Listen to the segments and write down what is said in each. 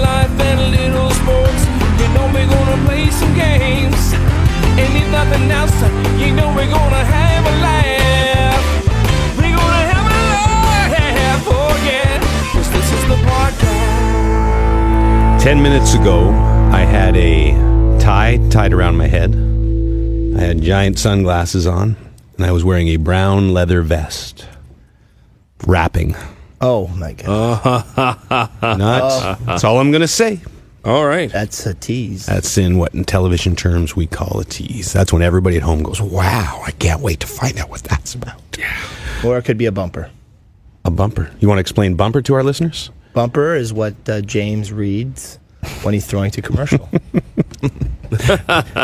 life and a little sports. You know we're gonna play some games. And if nothing else, you know we're gonna have a laugh. We're gonna have a laugh, oh yeah. 'Cause this is the podcast. 10 minutes ago, I had a tie tied around my head. I had giant sunglasses on, and I was wearing a brown leather vest. Rapping. Oh, my God. Nuts. That's all I'm going to say. All right. That's a tease. That's in what in television terms we call a tease. That's when everybody at home goes, wow, I can't wait to find out what that's about. Or it could be a bumper. A bumper. You want to explain bumper to our listeners? Bumper is what James reads when he's throwing to commercial.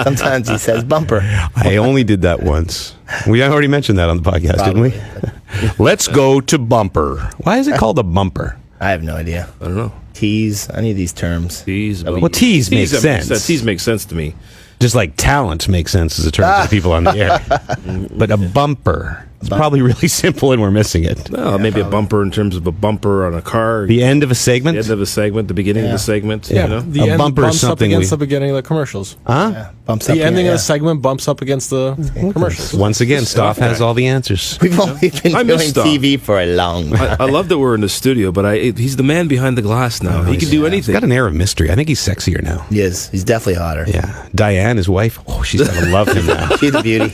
Sometimes he says bumper. I only did that once. We already mentioned that on the podcast, Probably. didn't we? Let's go to bumper. Why is it called a bumper? I have no idea. I don't know. Tease, any of these terms. Tease. Well, tease makes sense. Tease makes sense to me. Just like talent makes sense as a term for people on the air. But a bumper. It's probably really simple and we're missing it. No, maybe a bumper in terms of a bumper on a car. The end of a segment? The end of a segment, the beginning of the segment. Yeah. You know? The A end bumper is bumps up something against we- the beginning of the commercials. Huh? Yeah, bumps up. The ending yeah. of the segment bumps up against the commercials. Once again, Stoff has all the answers. We've only been I doing miss stuff. TV for a long time. I love that we're in the studio, but he's the man behind the glass now. He can do He's anything. got an air of mystery. I think he's sexier now. He is. He's definitely hotter. Yeah. Diane, his wife, oh, she's going to love him now. She's a beauty.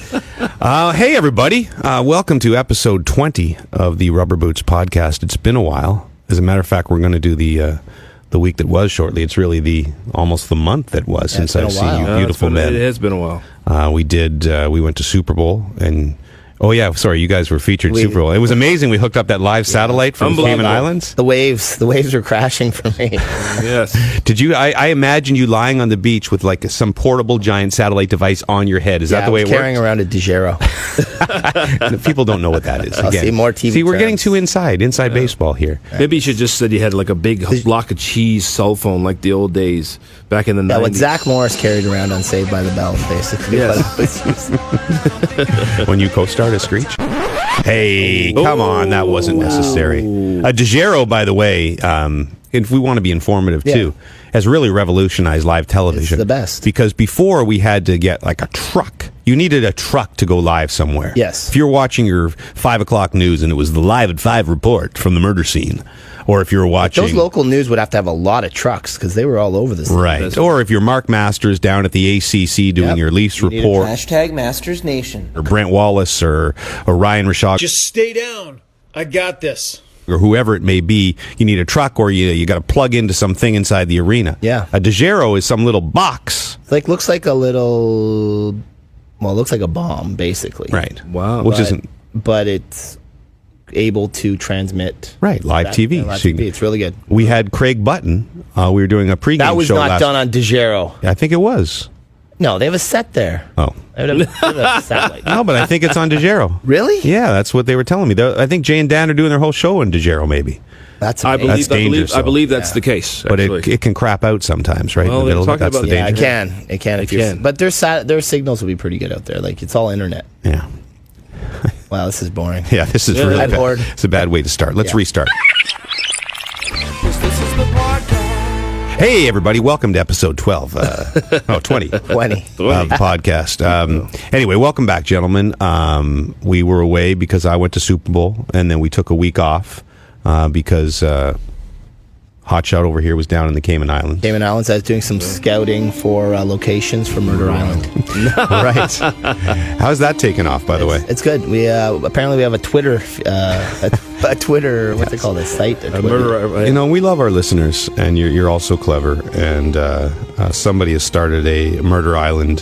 Hey, everybody. Welcome to episode 20 of the Rubber Boots podcast. It's been a while. As a matter of fact, we're going to do the week that was shortly. It's really almost the month that was Yeah, since it's been I've a seen while. you beautiful It men. has been a while. We went to Super Bowl and... Oh, yeah, sorry, you guys were featured in Super Bowl. It was amazing. We hooked up that live satellite from Cayman Unbelievable. Islands. The waves were crashing for me. Yes. Did you? I imagine you lying on the beach with like some portable giant satellite device on your head. Is that the way it carrying works? around a DiGero. People don't know what that is. I'll see more TV See, we're getting terms. too inside baseball here. Maybe you should just said you had like a big block of cheese cell phone like the old days back in the 90s. Yeah, what Zach Morris carried around on Saved by the Bell, basically. Yes. When you co-starred as Screech. Hey, come on, that wasn't necessary. DiGero, by the way, if we want to be informative too, has really revolutionized live television. It's the best. Because before we had to get like a truck. You needed a truck to go live somewhere. Yes. If you're watching your 5 o'clock news and it was the Live at 5 report from the murder scene, or if you're watching... Those local news would have to have a lot of trucks because they were all over this thing. Right. Or if you're Mark Masters down at the ACC doing your Leafs report, Hashtag Masters Nation. or Brent Wallace or Ryan Rashad, Just stay down. I got this. or whoever it may be, you need a truck or you got to plug into something inside the arena. Yeah. A DiGero is some little box. Like, looks like a little... Well, it looks like a bomb, basically. Right. Wow. Which But- isn't... But it's able to transmit... Right, live TV. Yeah, live So you TV. can- It's really good. We had Craig Button. We were doing a pregame That was show not last... done on DiGero. I think it was. No, they have a set there. Oh. They have a satellite. No, but I think it's on DiGero. Really? Yeah, that's what they were telling me. I think Jay and Dan are doing their whole show on DiGero, maybe. That's I amazing. believe, dangerous, I though. believe that's the case. But Actually. it can crap out sometimes, right? Well, in the they're middle. talking That's about the the- danger. It can. If you're, can. but their signals will be pretty good out there. Like, it's all internet. Yeah. Wow, this is boring. Yeah, this is Yeah. really I'm bad. bored. It's a bad way to start. Let's Yeah. restart. 'Cause this is the podcast. Hey, everybody. Welcome to episode 12. 20. 20. Of the podcast. Anyway, welcome back, gentlemen. We were away because I went to Super Bowl, and then we took a week off because Hotshot over here was down in the Cayman Islands. Cayman Islands, I was doing some scouting for locations for Murder Island. Right. How's that taken off, by the way? It's good. We apparently we have a Twitter, a Twitter, what's it called? A site? A Twitter. Murder, You know, we love our listeners, and you're all so clever. And somebody has started a Murder Island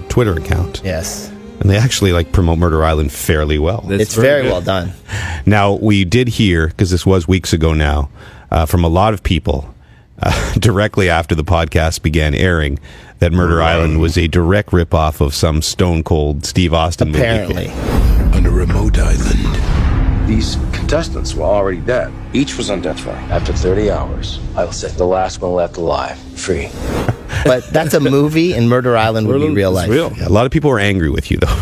Twitter account. Yes. And they actually promote Murder Island fairly well. It's very well done. Now, we did hear, because this was weeks ago now, from a lot of people directly after the podcast began airing that Murder Island was a direct ripoff of some Stone Cold Steve Austin Apparently. movie. On a remote island. These contestants were already dead. Each was on death row. After 30 hours, I will set the last one left alive free. But that's a movie, and Murder Island would be real life. Real. Yeah, a lot of people were angry with you, though.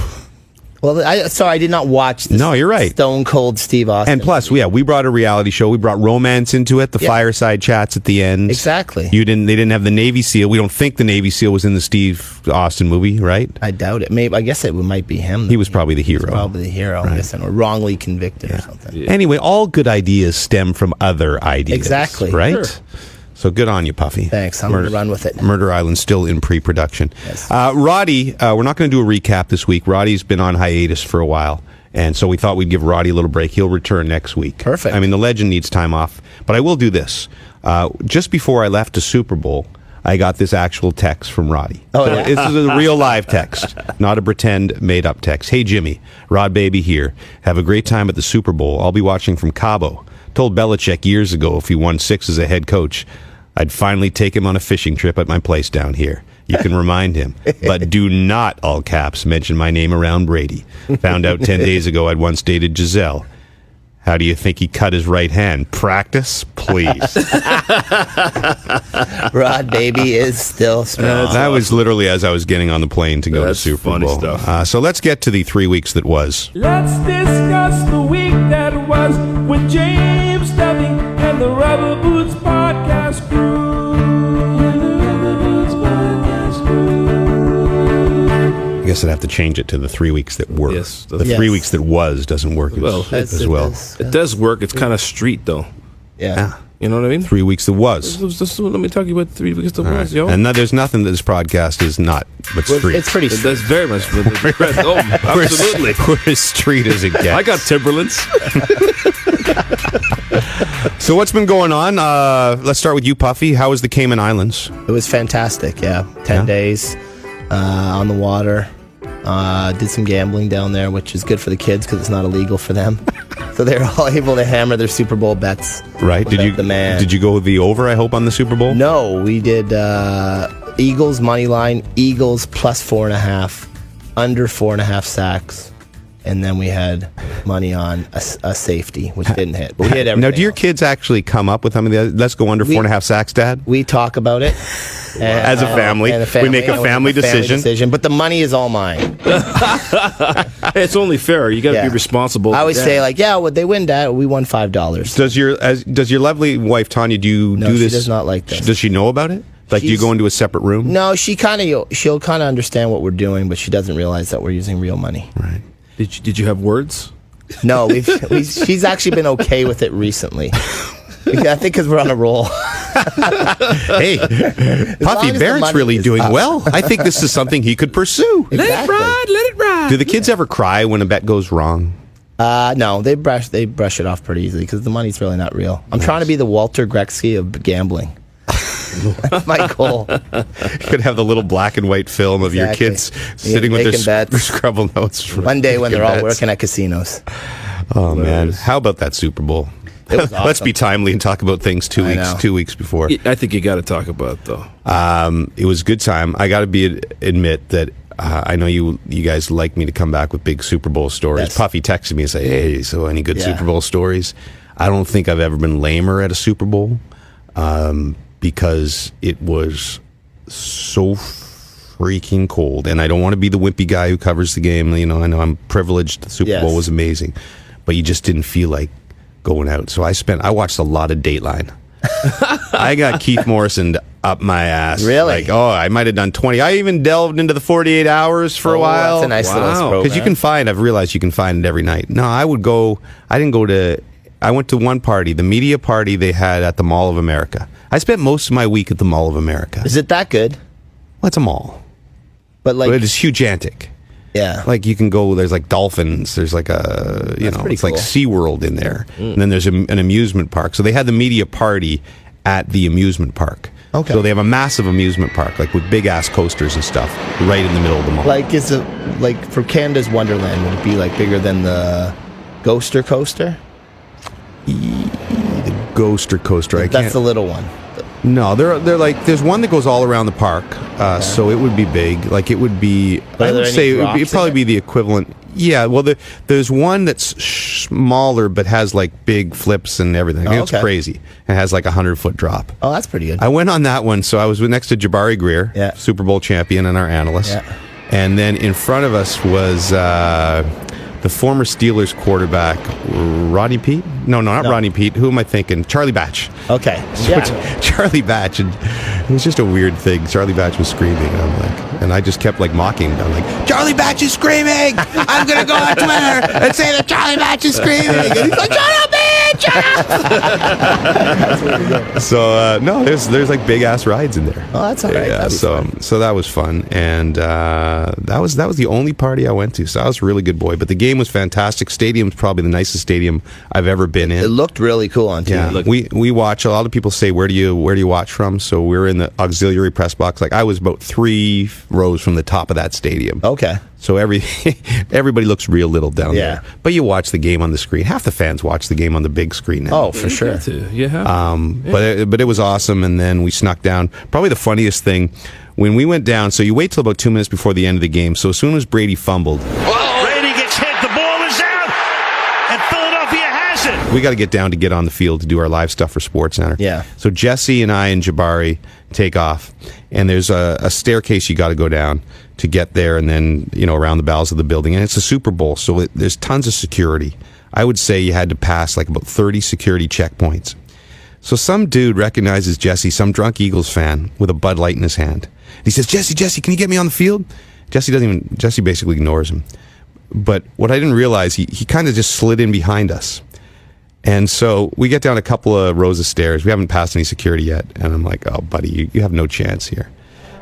Well, I did not watch this. No, you're right. Stone Cold Steve Austin. And plus, we brought a reality show. We brought romance into it. The fireside chats at the end. Exactly. They didn't have the Navy SEAL. We don't think the Navy SEAL was in the Steve Austin movie, right? I doubt it. Maybe I guess it might be him. He was probably the hero. Probably the hero. Right. I guess, or wrongly convicted or something. Yeah. Anyway, all good ideas stem from other ideas. Exactly. Right? Sure. So good on you, Puffy. Thanks. I'm going to run with it. Murder Island still in pre-production. Yes. Roddy, we're not going to do a recap this week. Roddy's been on hiatus for a while, and so we thought we'd give Roddy a little break. He'll return next week. Perfect. I mean, the legend needs time off, but I will do this. Just before I left the Super Bowl, I got this actual text from Roddy. Oh, So yeah? This is a real live text, not a pretend made-up text. Hey, Jimmy, Rod Baby here. Have a great time at the Super Bowl. I'll be watching from Cabo. Told Belichick years ago if he won 6 as a head coach, I'd finally take him on a fishing trip at my place down here. You can remind him. But do not, all caps, mention my name around Brady. Found out 10 days ago I'd once dated Giselle. How do you think he cut his right hand? Practice, please. Rod Baby is still strong. That was literally as I was getting on the plane to go That's to Super funny Bowl. stuff. So let's get to the 3 weeks that was. Let's discuss the week that was with James Duffy and the Rubber Boots Podcast crew. I guess I'd have to change it to the 3 weeks that were. Yes. The 3 weeks that was doesn't work as well. It does work. It's kind of street, though. Yeah. You know what I mean? 3 weeks that was. Let me talk about 3 weeks that was, yo. And there's nothing that this podcast is not but street. It's pretty It does very much. Oh, absolutely. We're as street as it gets. I got Timberlands. So what's been going on? Let's start with you, Puffy. How was the Cayman Islands? It was fantastic, yeah. 10 days on the water. Did some gambling down there, which is good for the kids because it's not illegal for them. So they're all able to hammer their Super Bowl bets. Right? Did you go the over, I hope, on the Super Bowl? No, we did Eagles money line, Eagles plus 4.5, under 4.5 sacks. And then we had money on a safety, which didn't hit. But we hit everything. Now, do your kids actually come up with some of the let's go under 4.5 sacks, Dad? We talk about it. As a family. We make a family decision. But the money is all mine. Hey, it's only fair. You got to be responsible. I always say, like, would they win, Dad? We won $5. Does your lovely wife, Tanya, do No, this? she does not like this. Does she know about it? Like, do you go into a separate room? No, she'll kind of understand what we're doing, but she doesn't realize that we're using real money. Right. Did you have words? No, she's actually been okay with it recently. I think because we're on a roll. Hey, Puffy Barrett's really doing well. I think this is something he could pursue. Exactly. Let it ride. Do the kids ever cry when a bet goes wrong? No, they brush it off pretty easily because the money's really not real. I'm trying to be the Walter Gretzky of gambling. That's my goal. You could have the little black and white film of your kids sitting with making their bets. Scrabble notes. One day when they're all bets. working at casinos. Oh, man. How about that Super Bowl? It was Let's awesome. be timely and talk about things I know. 2 weeks before. I think you got to talk about it, though. It was a good time. I got to admit that I know you guys like me to come back with big Super Bowl stories. Yes. Puffy texted me and said, hey, so any good Yeah. Super Bowl stories? I don't think I've ever been lamer at a Super Bowl because it was so freaking cold. And I don't want to be the wimpy guy who covers the game. You know, I know I'm privileged. The Super Yes. Bowl was amazing. But you just didn't feel like going out. So I watched a lot of Dateline. I got Keith Morrison up my ass. Really? Like, I might have done 20. I even delved into the 48 hours for a while. That's a nice little program. Because you can find, I've realized you can find it every night. No, I went to one party, the media party they had at the Mall of America. I spent most of my week at the Mall of America. Is it that good? Well, it's a mall. But like, But it is hugantic. yeah. Like you can go, there's like dolphins, there's like pretty it's like cool. SeaWorld in there. And then there's an amusement park. So they had the media party at the amusement park. Okay. So they have a massive amusement park, like with big ass coasters and stuff, right in the middle of the mall. Like, is it like for Canada's Wonderland? Would it be like bigger than the Ghoster Coaster? The Ghoster Coaster. That's the little one. No, they're like there's one that goes all around the park, so it would be big. Like it would be. But I are there would any say drops it'd probably in be the equivalent. Yeah, well, there's one that's smaller but has like big flips and everything. Oh, It's okay. crazy. It has like 100-foot drop. Oh, that's pretty good. I went on that one, so I was next to Jabari Greer, Yeah. Super Bowl champion and our analyst. Yeah. And then in front of us was the former Steelers quarterback, Rodney Peete? No, not Rodney Peete. Who am I thinking? Charlie Batch. Okay. Charlie Batch. And it was just a weird thing. Charlie Batch was screaming. And I just kept mocking him. I'm like, Charlie Batch is screaming! I'm going to go on Twitter and say that Charlie Batch is screaming! And he's like, shut up, man! Shut up! So, no, there's big ass rides in there. Oh, that's all right. Yeah, so that was fun. And that was the only party I went to. So I was a really good boy. But the game was fantastic. Stadium's probably the nicest stadium I've ever been in. It looked really cool on TV. Yeah, we watch. A lot of people say, where do you watch from? So we're in the auxiliary press box. I was about 3 rows from the top of that stadium. Okay. So everybody looks real little down there. But you watch the game on the screen. Half the fans watch the game on the big screen now. Oh, for sure. But it was awesome. And then we snuck down. Probably the funniest thing, when we went down, so you wait till about 2 minutes before the end of the game. So as soon as Brady fumbled, Brady gets hit. The ball is out. And Philadelphia has it. we got to get down to get on the field to do our live stuff for SportsCenter. Yeah. So Jesse and I and Jabari take off, and there's a staircase you got to go down to get there, and then around the bowels of the building. And it's a Super Bowl, so there's tons of security. I would say you had to pass about 30 security checkpoints. So some dude recognizes Jesse, some drunk Eagles fan, with a Bud Light in his hand. He says, Jesse, can you get me on the field? Jesse basically ignores him. But what I didn't realize, he kind of just slid in behind us. And so we get down a couple of rows of stairs. We haven't passed any security yet. And I'm like, oh, buddy, you have no chance here.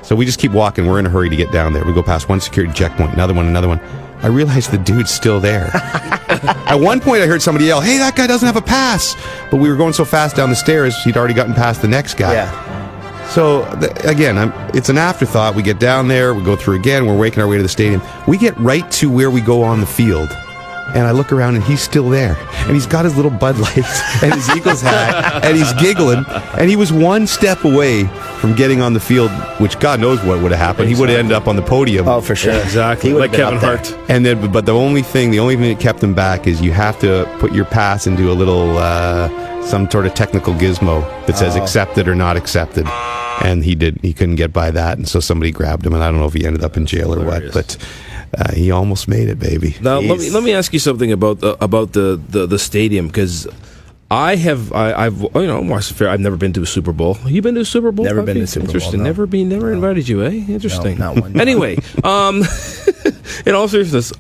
So we just keep walking. We're in a hurry to get down there. We go past one security checkpoint, another one. I realized the dude's still there. At one point, I heard somebody yell, hey, that guy doesn't have a pass. But we were going so fast down the stairs, he'd already gotten past the next guy. Yeah. So, again, it's an afterthought. We get down there, we go through again, we're making our way to the stadium. We get right to where we go on the field. And I look around, and he's still there. And he's got his little Bud Light and his Eagles hat, and he's giggling. And he was one step away from getting on the field, which God knows what would have happened. He would have ended up on the podium. Oh, for sure. Yeah, exactly. He would Like have been Kevin up there. Hart. And then, but the only thing that kept him back is you have to put your pass into a little, some sort of technical gizmo that says accepted or not accepted. And he couldn't get by that. And so somebody grabbed him, and I don't know if he ended up in jail or what, but he almost made it, baby. Now let me ask you something about the stadium, because I've watched the fair. I've never been to a Super Bowl. You been to a Super Bowl? Never been to a Super Bowl, Interesting. no. Never invited you, eh? Interesting. No, not one. Anyway, in all seriousness,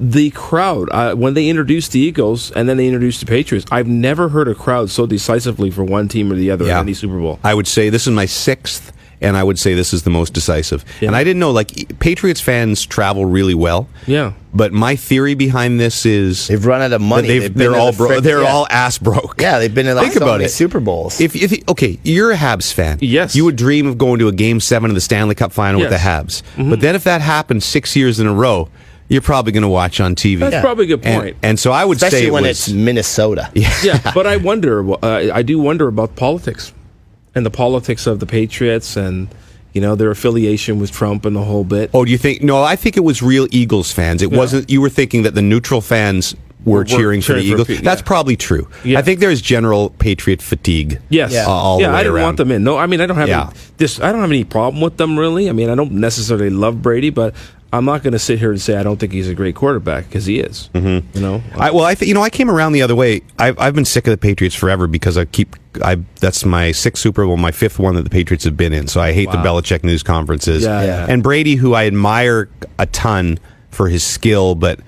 the crowd when they introduced the Eagles and then they introduced the Patriots, I've never heard a crowd so decisively for one team or the other in any Super Bowl. I would say this is my 6th. And I would say this is the most decisive. Yeah. And I didn't know, Patriots fans travel really well. Yeah. But my theory behind this is They've run out of money. they're all ass broke. Yeah, they've been in Think about it. Super Bowls. If you're a Habs fan. Yes. You would dream of going to a Game 7 of the Stanley Cup Final with the Habs. Mm-hmm. But then if that happens 6 years in a row, you're probably going to watch on TV. That's probably a good point. And so I would Especially say when it's Minnesota. Yeah, but I do wonder about politics and the politics of the Patriots and their affiliation with Trump and the whole bit. Oh, do you think? No, I think it was real Eagles fans. It wasn't. You were thinking that the neutral fans were cheering for the Eagles. That's probably true. Yeah. I think there's general Patriot fatigue. Yes. all the way I didn't around. want them in. No, I mean I don't have I don't have any problem with them really. I mean I don't necessarily love Brady, but I'm not going to sit here and say I don't think he's a great quarterback, because he is. Mm-hmm. I came around the other way. I've been sick of the Patriots forever because that's my 6th Super Bowl, my 5th one that the Patriots have been in. So I hate the Belichick news conferences. Yeah. And Brady, who I admire a ton for his skill, but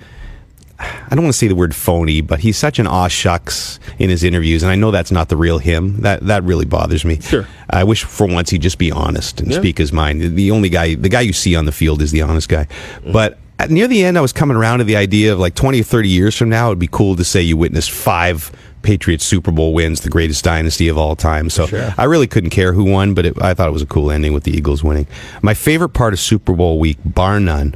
I don't want to say the word phony, but he's such an aw shucks in his interviews, and I know that's not the real him. That really bothers me. Sure. I wish for once he'd just be honest and speak his mind. The guy you see on the field is the honest guy. But near the end, I was coming around to the idea of 20 or 30 years from now, it'd be cool to say you witnessed 5 Patriots Super Bowl wins, the greatest dynasty of all time. So I really couldn't care who won, but I thought it was a cool ending with the Eagles winning. My favorite part of Super Bowl week, bar none,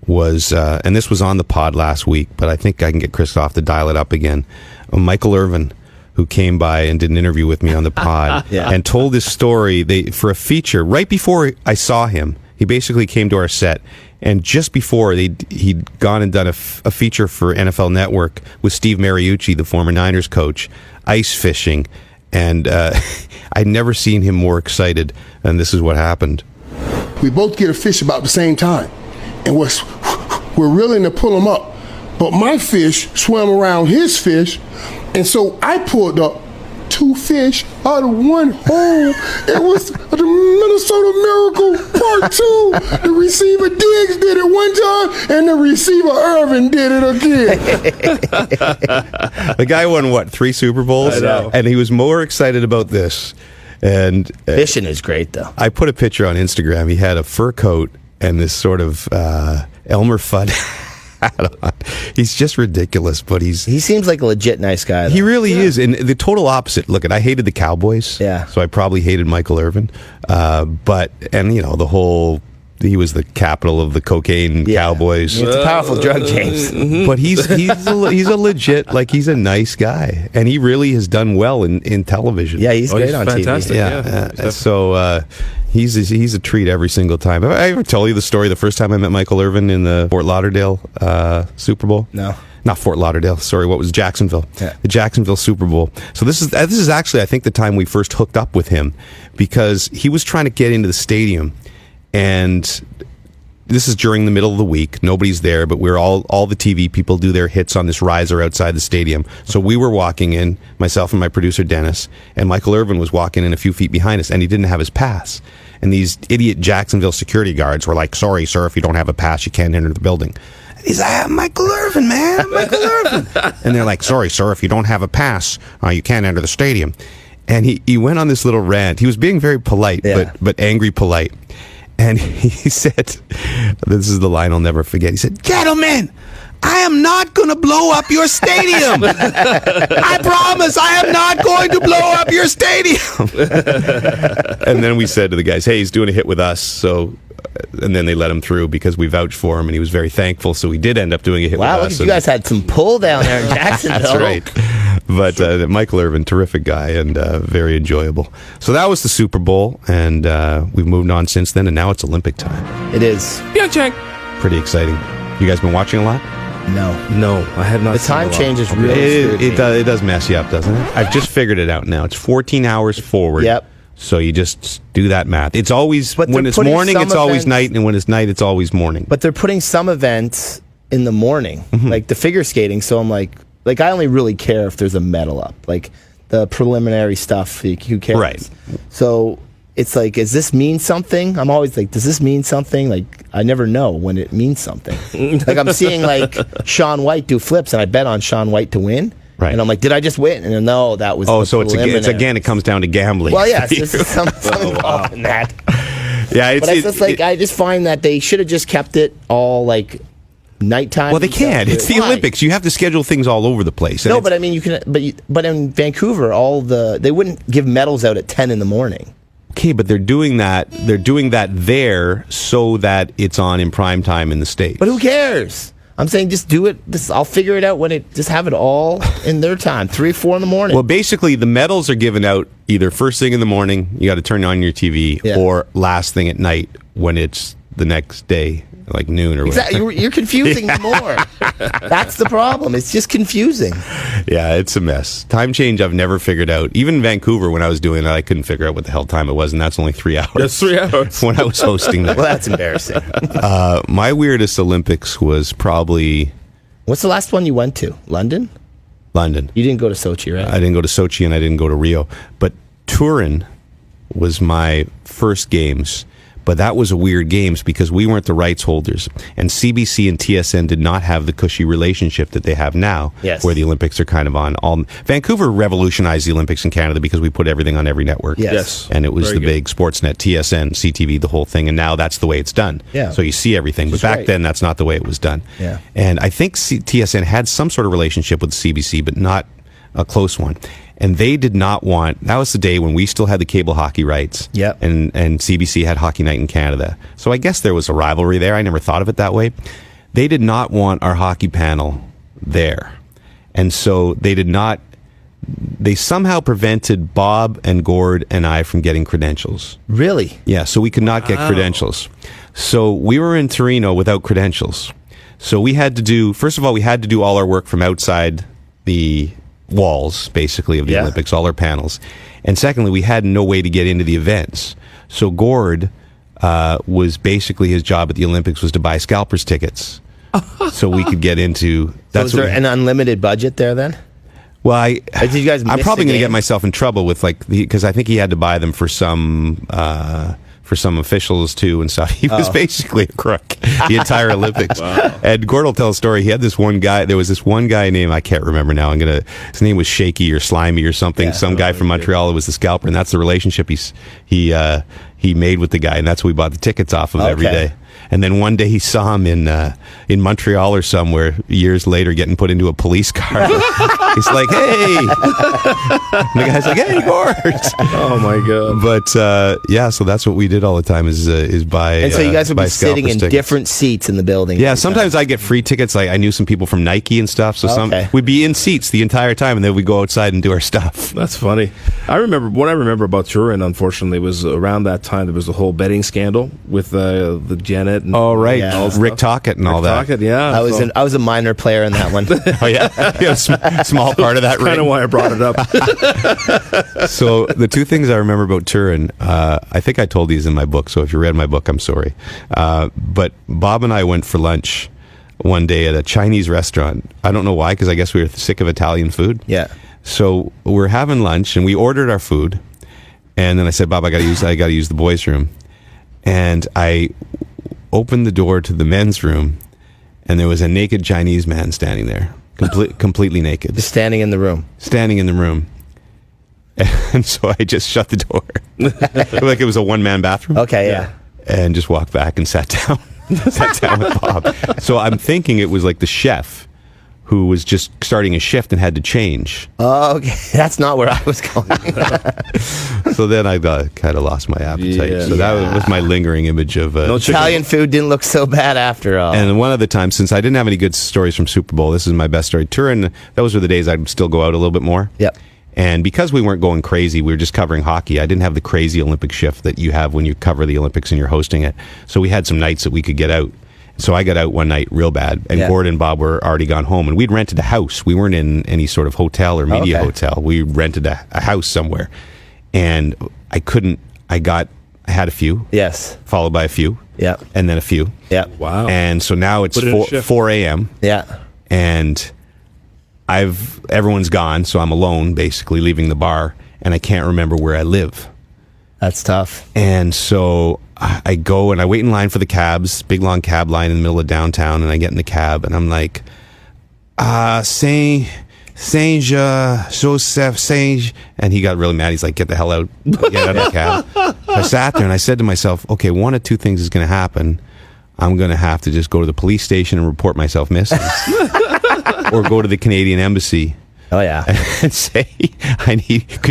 was, and this was on the pod last week, but I think I can get Christoph to dial it up again, Michael Irvin, who came by and did an interview with me on the pod and told his story for a feature. Right before I saw him, he basically came to our set, and just before he'd gone and done a feature for NFL Network with Steve Mariucci, the former Niners coach, ice fishing, and I'd never seen him more excited, and this is what happened. We both get a fish about the same time, and we're reeling to pull him up. But my fish swam around his fish, and so I pulled up 2 fish out of one hole. It was the Minnesota Miracle Part 2. The receiver Diggs did it one time, and the receiver Irvin did it again. The guy won, what, 3 Super Bowls? I know. And he was more excited about this. And Fishing is great, though. I put a picture on Instagram. He had a fur coat and this sort of Elmer Fudd hat on. He's just ridiculous, but he seems like a legit nice guy, though. He really is. And the total opposite. Look, I hated the Cowboys. Yeah. So I probably hated Michael Irvin. The whole... He was the capital of the cocaine Cowboys. It's a powerful drug, James. But he's a legit, like, he's a nice guy, and he really has done well in television. Yeah, he's great on fantastic. TV. So he's a treat every single time. Have I ever told you the story the first time I met Michael Irvin in the Fort Lauderdale Super Bowl? No. Not Fort Lauderdale. Sorry, what was Jacksonville? Yeah. The Jacksonville Super Bowl. So this is actually, I think, the time we first hooked up with him, because he was trying to get into the stadium. And this is during the middle of the week. Nobody's there, but we're all the TV people do their hits on this riser outside the stadium. So we were walking in, myself and my producer Dennis, and Michael Irvin was walking in a few feet behind us, and he didn't have his pass. And these idiot Jacksonville security guards were like, "Sorry, sir, if you don't have a pass, you can't enter the building." And he's like, "I'm Michael Irvin, man, I'm Michael Irvin." And they're like, "Sorry, sir, if you don't have a pass, you can't enter the stadium." And he went on this little rant. He was being very polite, but angry polite. And he said, this is the line I'll never forget. He said, "Gentlemen, I am not going to blow up your stadium. I promise I am not going to blow up your stadium." And then we said to the guys, "Hey, he's doing a hit with us." So, and then they let him through because we vouched for him, and he was very thankful. So he did end up doing a hit with us. Wow, you guys had some pull down there in Jacksonville. That's right. But Michael Irvin, terrific guy, and very enjoyable. So that was the Super Bowl, and we've moved on since then, and now it's Olympic time. It is. Pyeongchang. Pretty exciting. You guys been watching a lot? No, I have not. The time change is really it does mess you up, doesn't it? I've just figured it out now. It's 14 hours forward. Yep. So you just do that math. It's always, when it's putting morning, some it's always events- night, and when it's night, it's always morning. But they're putting some events in the morning, Mm-hmm. like the figure skating. So I'm like I only really care if there's a medal up. Like the preliminary stuff, who cares? Right. So it's like, does this mean something? I'm always like, does this mean something? Like, I never know when it means something. Like I'm seeing like Shaun White do flips, and I bet on Shaun White to win. Right. And I'm like, did I just win? And no, that was So it's again, it comes down to gambling. Well, yeah, it's just something involved in that. Yeah, But it's just like, I just find that they should have just kept it all like nighttime. well, they can't. It's the Why? Olympics. You have to schedule things all over the place. No, but I mean, you can. But in Vancouver, they wouldn't give medals out at 10 in the morning. Okay, but they're doing that. They're doing that there so that it's on in prime time in the States. But who cares? I'm saying just do it. I'll figure it out just have it all in their time, 3, 4 in the morning. Well, basically, the medals are given out either first thing in the morning, you got to turn on your TV, or last thing at night when it's the next day, like noon or whatever. Exactly. You're confusing me more. That's the problem. It's just confusing. Yeah, it's a mess. Time change I've never figured out. Even in Vancouver, when I was doing it, I couldn't figure out what the hell time it was, and that's only 3 hours. That's 3 hours. When I was hosting that. Well, that's embarrassing. My weirdest Olympics was probably... What's the last one you went to? London? London. You didn't go to Sochi, right? I didn't go to Sochi, and I didn't go to Rio. But Turin was my first games. But that was a weird games because we weren't the rights holders. And CBC and TSN did not have the cushy relationship that they have now, where the Olympics are kind of on. Vancouver revolutionized the Olympics in Canada because we put everything on every network. Yes. And it was Very the good. big Sportsnet, TSN, CTV, the whole thing. And now that's the way it's done. Yeah. So you see everything. But back then, that's not the way it was done. Yeah. And I think TSN had some sort of relationship with CBC, but not a close one. And they did not want... That was the day when we still had the cable hockey rights. Yep. And CBC had Hockey Night in Canada. So I guess there was a rivalry there. I never thought of it that way. They did not want our hockey panel there. And so they did not... They somehow prevented Bob and Gord and I from getting credentials. Really? Yeah, so we could not get credentials. So we were in Torino without credentials. So we had to do... First of all, we had to do all our work from outside the walls, basically, of the Olympics, all our panels. And secondly, we had no way to get into the events. So Gord was basically his job at the Olympics was to buy scalpers tickets, so we could get into. Was there an unlimited budget there then? Well, Did you guys? I'm miss probably the going to game? get myself in trouble with because I think he had to buy them for some officials too and stuff. He was basically a crook the entire Olympics. And Gord will tell a story. He had this one guy. There was this one guy named, I can't remember now. His name was Shaky or Slimy or something. Yeah. Some guy from Montreal who was the scalper, and that's the relationship he made with the guy, and that's what we bought the tickets off of every day. And then one day he saw him in Montreal or somewhere years later getting put into a police car. He's like, hey. And the guy's like, hey, Gord. Oh, my God. But, so that's what we did all the time is buy. And so you guys would buy be sitting in tickets. different seats in the building. Yeah, sometimes I get free tickets. Like I knew some people from Nike and stuff. So we'd be in seats the entire time, and then we'd go outside and do our stuff. That's funny. What I remember about Turin, unfortunately, was around that time there was the whole betting scandal with the Janet. And oh, right. Yeah. Rick Tocchet and all that. Tocchet, yeah. I was a minor player in that one. Oh, yeah. Small part of that ring. Kind of why I brought it up. So the two things I remember about Turin, I think I told these in my book, so if you read my book, I'm sorry. But Bob and I went for lunch one day at a Chinese restaurant. I don't know why, because I guess we were sick of Italian food. Yeah. So we're having lunch, and we ordered our food, and then I said, Bob, I got to use the boys' room. And I opened the door to the men's room, and there was a naked Chinese man standing there, completely naked. Just standing in the room. Standing in the room. And so I just shut the door. Like it was a one-man bathroom. Okay, yeah. And just walked back and sat down. Sat down with Bob. So I'm thinking it was like the chef who was just starting a shift and had to change. Oh, okay. That's not where I was going. So then I kind of lost my appetite. Yeah. So that was my lingering image of... Italian food didn't look so bad after all. And one of the times, since I didn't have any good stories from Super Bowl, this is my best story. Turin, those were the days I'd still go out a little bit more. Yep. And because we weren't going crazy, we were just covering hockey. I didn't have the crazy Olympic shift that you have when you cover the Olympics and you're hosting it. So we had some nights that we could get out. So I got out one night real bad, and Gord and Bob were already gone home, and we'd rented a house. We weren't in any sort of hotel or media hotel. We rented a house somewhere, and I had a few. Yes. Followed by a few. Yeah. And then a few. Yeah. Wow. And so now it's 4 a.m. Yeah. And everyone's gone, so I'm alone, basically leaving the bar, and I can't remember where I live. That's tough. And so I go and I wait in line for the cabs, big long cab line in the middle of downtown, and I get in the cab and I'm like, Saint Joseph, Saint, and he got really mad. He's like, get the hell out, get out of the cab. So I sat there and I said to myself, okay, one of two things is going to happen. I'm going to have to just go to the police station and report myself missing, or go to the Canadian Embassy. Oh yeah, and say, can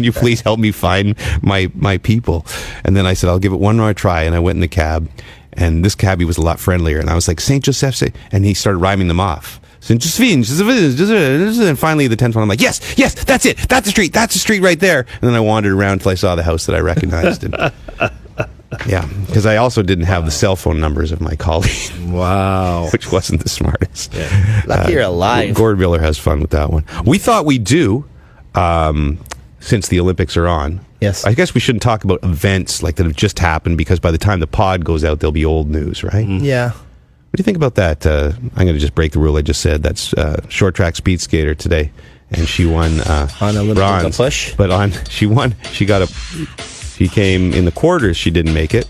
you please help me find my people? And then I said, I'll give it one more try. And I went in the cab, and this cabbie was a lot friendlier. And I was like, Saint Joseph, and he started rhyming them off. Saint Josephine, and finally the 10th one, I'm like, yes, that's it, that's the street right there. And then I wandered around until I saw the house that I recognized. And yeah, because I also didn't have the cell phone numbers of my colleagues. Wow. Which wasn't the smartest. Yeah. Lucky you're alive. Gord Miller has fun with that one. We thought we'd do, since the Olympics are on. Yes. I guess we shouldn't talk about events like that have just happened, because by the time the pod goes out, they'll be old news, right? Mm-hmm. Yeah. What do you think about that? I'm going to just break the rule I just said. That's short track speed skater today, and she won on a little bronze. Push. But she won. She came in the quarters. She didn't make it,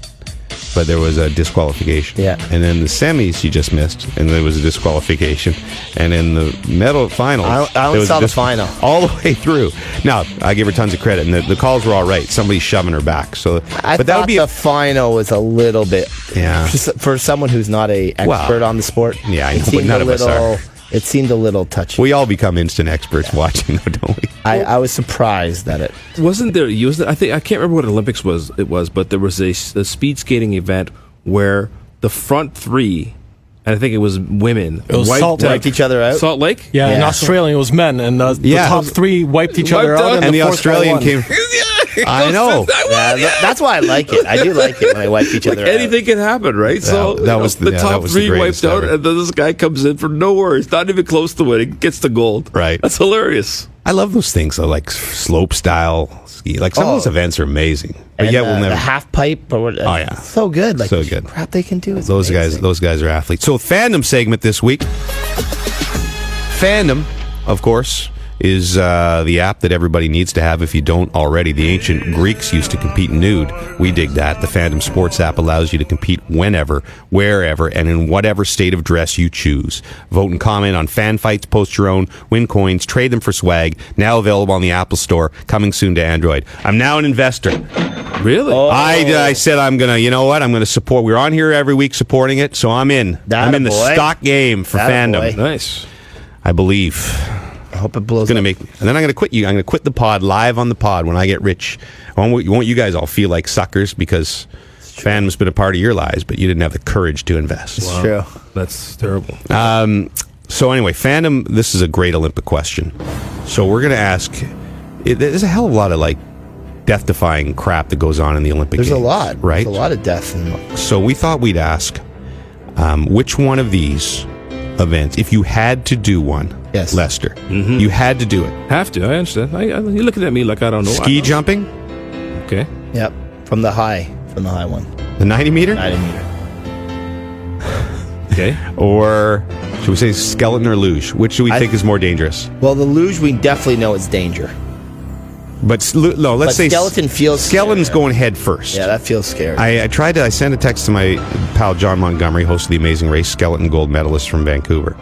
but there was a disqualification. Yeah. And then the semis, she just missed, and there was a disqualification. And in the medal finals, I only saw the final all the way through. Now I give her tons of credit, and the calls were all right. Somebody's shoving her back. So, but that would be the final was a little bit. Yeah. For someone who's not a expert on the sport. Yeah, I know, but none of us are. It seemed a little touchy. We all become instant experts watching, though, don't we? I was surprised that it wasn't there. I can't remember what Olympics was. It was, but there was a speed skating event where the front three, and I think it was women, wiped each other out. Salt Lake, yeah. In Australia, it was men, and the top three wiped each other out, and the Australian came. I know. That's why I like it. I do like it when they wipe each other out. Anything can happen, right? So that was the top three wiped out, and then this guy comes in for no worries, not even close to winning, gets the gold. Right. That's hilarious. I love those things, though, like slope style ski. Like some of those events are amazing. But And, yeah, we'll never. the half pipe or what? Oh, yeah. So good. Like So good. crap they can do. Is Those amazing. guys are athletes. So Fandom segment this week. Fandom, of course, is the app that everybody needs to have if you don't already. The ancient Greeks used to compete nude. We dig that. The Fandom Sports app allows you to compete whenever, wherever, and in whatever state of dress you choose. Vote and comment on fan fights, post your own, win coins, trade them for swag. Now available on the Apple Store, coming soon to Android. I'm now an investor. Really? I said I'm going to, you know what? I'm going to support. We're on here every week supporting it, so I'm in. I'm in the stock game for Fandom. Nice. I believe. I hope it blows. And then I'm going to quit you. I'm going to quit the pod live on the pod when I get rich. I want you guys all feel like suckers because Fandom's been a part of your lives, but you didn't have the courage to invest. It's true. That's terrible. So anyway, Fandom, this is a great Olympic question. So we're going to ask, there's a hell of a lot of like death-defying crap that goes on in the Olympic Games. There's a lot. Right? There's a lot of death. So we thought we'd ask, which one of these events, if you had to do one, yes, Lester, you had to do it. Have to. I understand. You're looking at me like I don't know. Ski jumping? Okay. Yep. From the high one. The 90 meter? 90 meter. Okay. Or should we say skeleton or luge? Which do we think is more dangerous? Well, the luge we definitely know is danger. But no, let's say skeleton feels skeleton's scary. going head first. Yeah, that feels scary. I sent a text to my pal John Montgomery, host of The Amazing Race, skeleton gold medalist from Vancouver,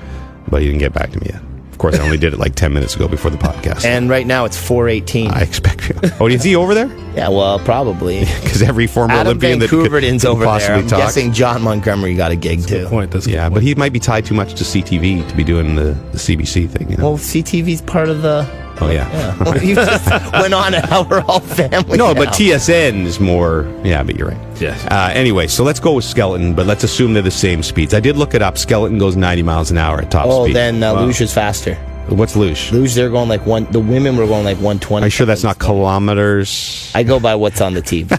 but he didn't get back to me yet. Of course, I only did it like 10 minutes ago before the podcast. And right now it's 4:18. I expect. Oh, is he over there? Yeah, well, probably. Because every former Adam Olympian Vancouver's that over could there. I'm possibly talk. guessing John Montgomery got a gig too. Good point. That's a good Yeah, point. but he might be tied too much to CTV to be doing the CBC thing. You know? Well, CTV's part of the. Oh yeah. Well, you just went on how we're all family. No, now. but TSN is more. Yeah, but you're right. Yes. Anyway, so let's go with skeleton, but let's assume they're the same speeds. I did look it up. Skeleton goes 90 miles an hour at top speed. Then luge is faster. What's luge? Luge, they're going like one. The women were going like 120. Are you sure that's not kilometers? I go by what's on the TV.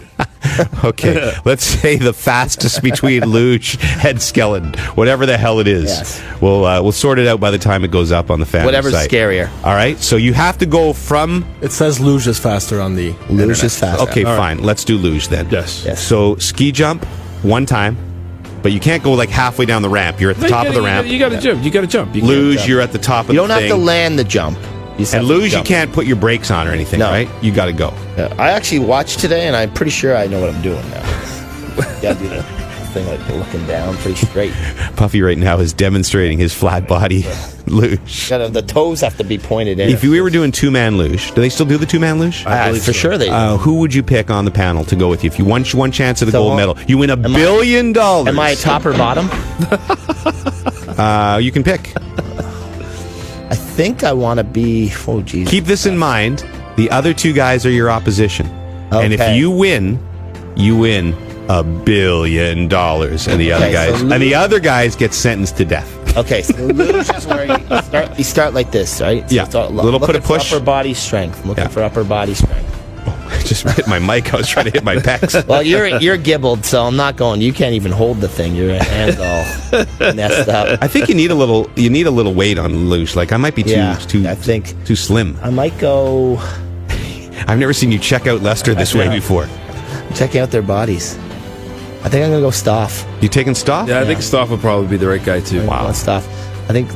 Okay, let's say the fastest between luge and skeleton, whatever the hell it is. Yes. We'll sort it out by the time it goes up on the fan Whatever's site. scarier. All right, so you have to go from. It says luge is faster on the Luge is faster. Okay, fine. Let's do luge then. Yes. So ski jump one time, but you can't go like halfway down the ramp. You're at the top of the ramp. You got to jump. You got to jump. You Luge, can't you're at the top of You the don't thing. have to land the jump. You just And have to luge, you jump. can't put your brakes on or anything, No. right? You got to go. Yeah, I actually watched today, and I'm pretty sure I know what I'm doing now. Got to do the thing like looking down pretty straight. Puffy right now is demonstrating his flat body luge. The toes have to be pointed in. If we were doing two-man luge, do they still do the two-man luge? For sure they do. Who would you pick on the panel to go with you? If you won one chance at the So, gold medal, you win $1 billion. Am I top or bottom? You can pick. I think I want to be. Oh, geez. Keep this in mind. The other two guys are your opposition. And if Okay. you win $1 billion. And the other Okay, guys so and the other guys get sentenced to death. Okay, so luge is where you start like this, right? So Yeah. you start Little put a looking for push. upper body strength. Looking for upper body strength. I just hit my mic. I was trying to hit my pecs. Well, you're gibbled, so I'm not going. You can't even hold the thing. Your hands all messed up. I think you need a little weight on luge. Like I might be I think too slim. I might go. I've never seen you check out Lester this way before. Checking out their bodies. I think I'm gonna go Stoff. You taking Stoff? Yeah, I think Stoff would probably be the right guy too. Wow, Stoff. I think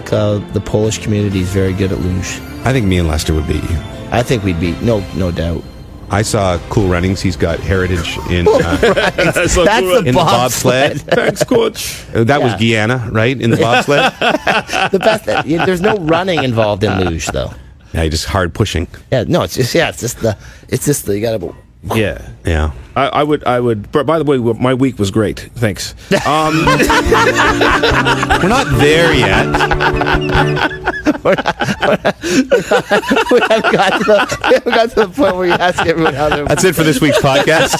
the Polish community is very good at luge. I think me and Lester would beat you. I think we'd beat no doubt. I saw Cool Runnings. He's got heritage in That's the bobsled. Thanks, coach. That was Guyana, right? In the bobsled. The best. There's no running involved in luge, though. Yeah, just hard pushing. Yeah, no, it's just the you gotta. Yeah. I would. But by the way, my week was great. Thanks. We're not there yet. we haven't got to the point where you ask everyone how they're. That's it for this week's podcast.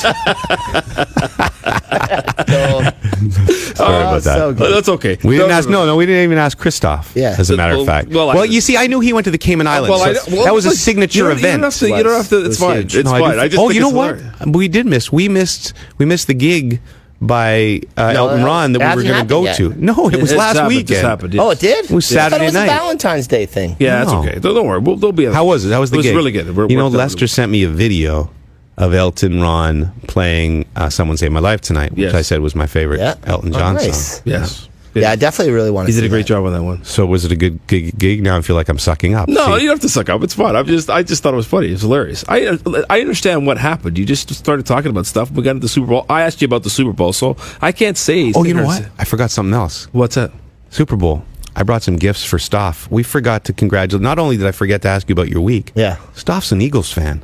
Sorry about that. So good. That's okay. We didn't ask. No, we didn't even ask Christoph. Yeah. As a matter of fact. Well, you see, I knew he went to the Cayman Islands. that was a signature event. You don't have to. It's fine. It's fine. I just think you know it's what? hilarious. We did miss. We missed the gig by Elton Ron that we were going to go to. No, it was last weekend. Just happened, yes. Oh, it did? It was Saturday I thought it was night. a Valentine's Day thing. Yeah, that's okay. Don't worry. They'll be. How was it? How was the gig? It was really good. Lester sent me a video of Elton Ron playing Someone Save My Life Tonight, which I said was my favorite Elton John song. Yes. Yeah, I definitely really want to see He did a great job on that one. So was it a good gig? Now I feel like I'm sucking up. No, you don't have to suck up. It's fun. I just thought it was funny. It was hilarious. I understand what happened. You just started talking about stuff. We got into the Super Bowl. I asked you about the Super Bowl, so I can't say. Oh, you know what? I forgot something else. What's that? Super Bowl. I brought some gifts for Stoff. We forgot to congratulate. Not only did I forget to ask you about your week. Yeah. Stoff's an Eagles fan.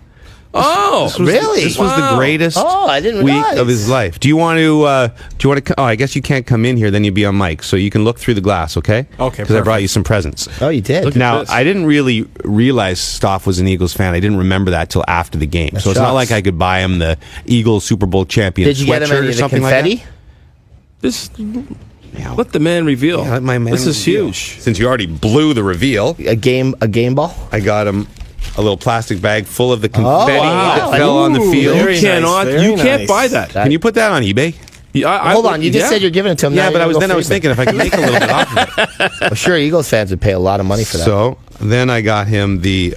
Really? This was the greatest I didn't week realize. of his life. Do you want to? Oh, I guess you can't come in here. Then you'd be on mic, so you can look through the glass, okay? Okay. Because I brought you some presents. Oh, you did? Now, I didn't really realize Stoff was an Eagles fan. I didn't remember that till after the game. So it's not like I could buy him the Eagles Super Bowl champion Did you get him sweatshirt any or of the something confetti? like that. Let the man reveal. Let my man this is reveal. huge. Since you already blew the reveal, A game ball? I got him a little plastic bag full of the confetti wow. that fell on the field. very You cannot. nice, You very can't nice. buy that. Can you put that on eBay? Hold on, you just said you're giving it to him. Yeah, now but you're I was gonna go thinking if I could make a little bit off of it. well, sure, Eagles fans would pay a lot of money for that. So then I got him the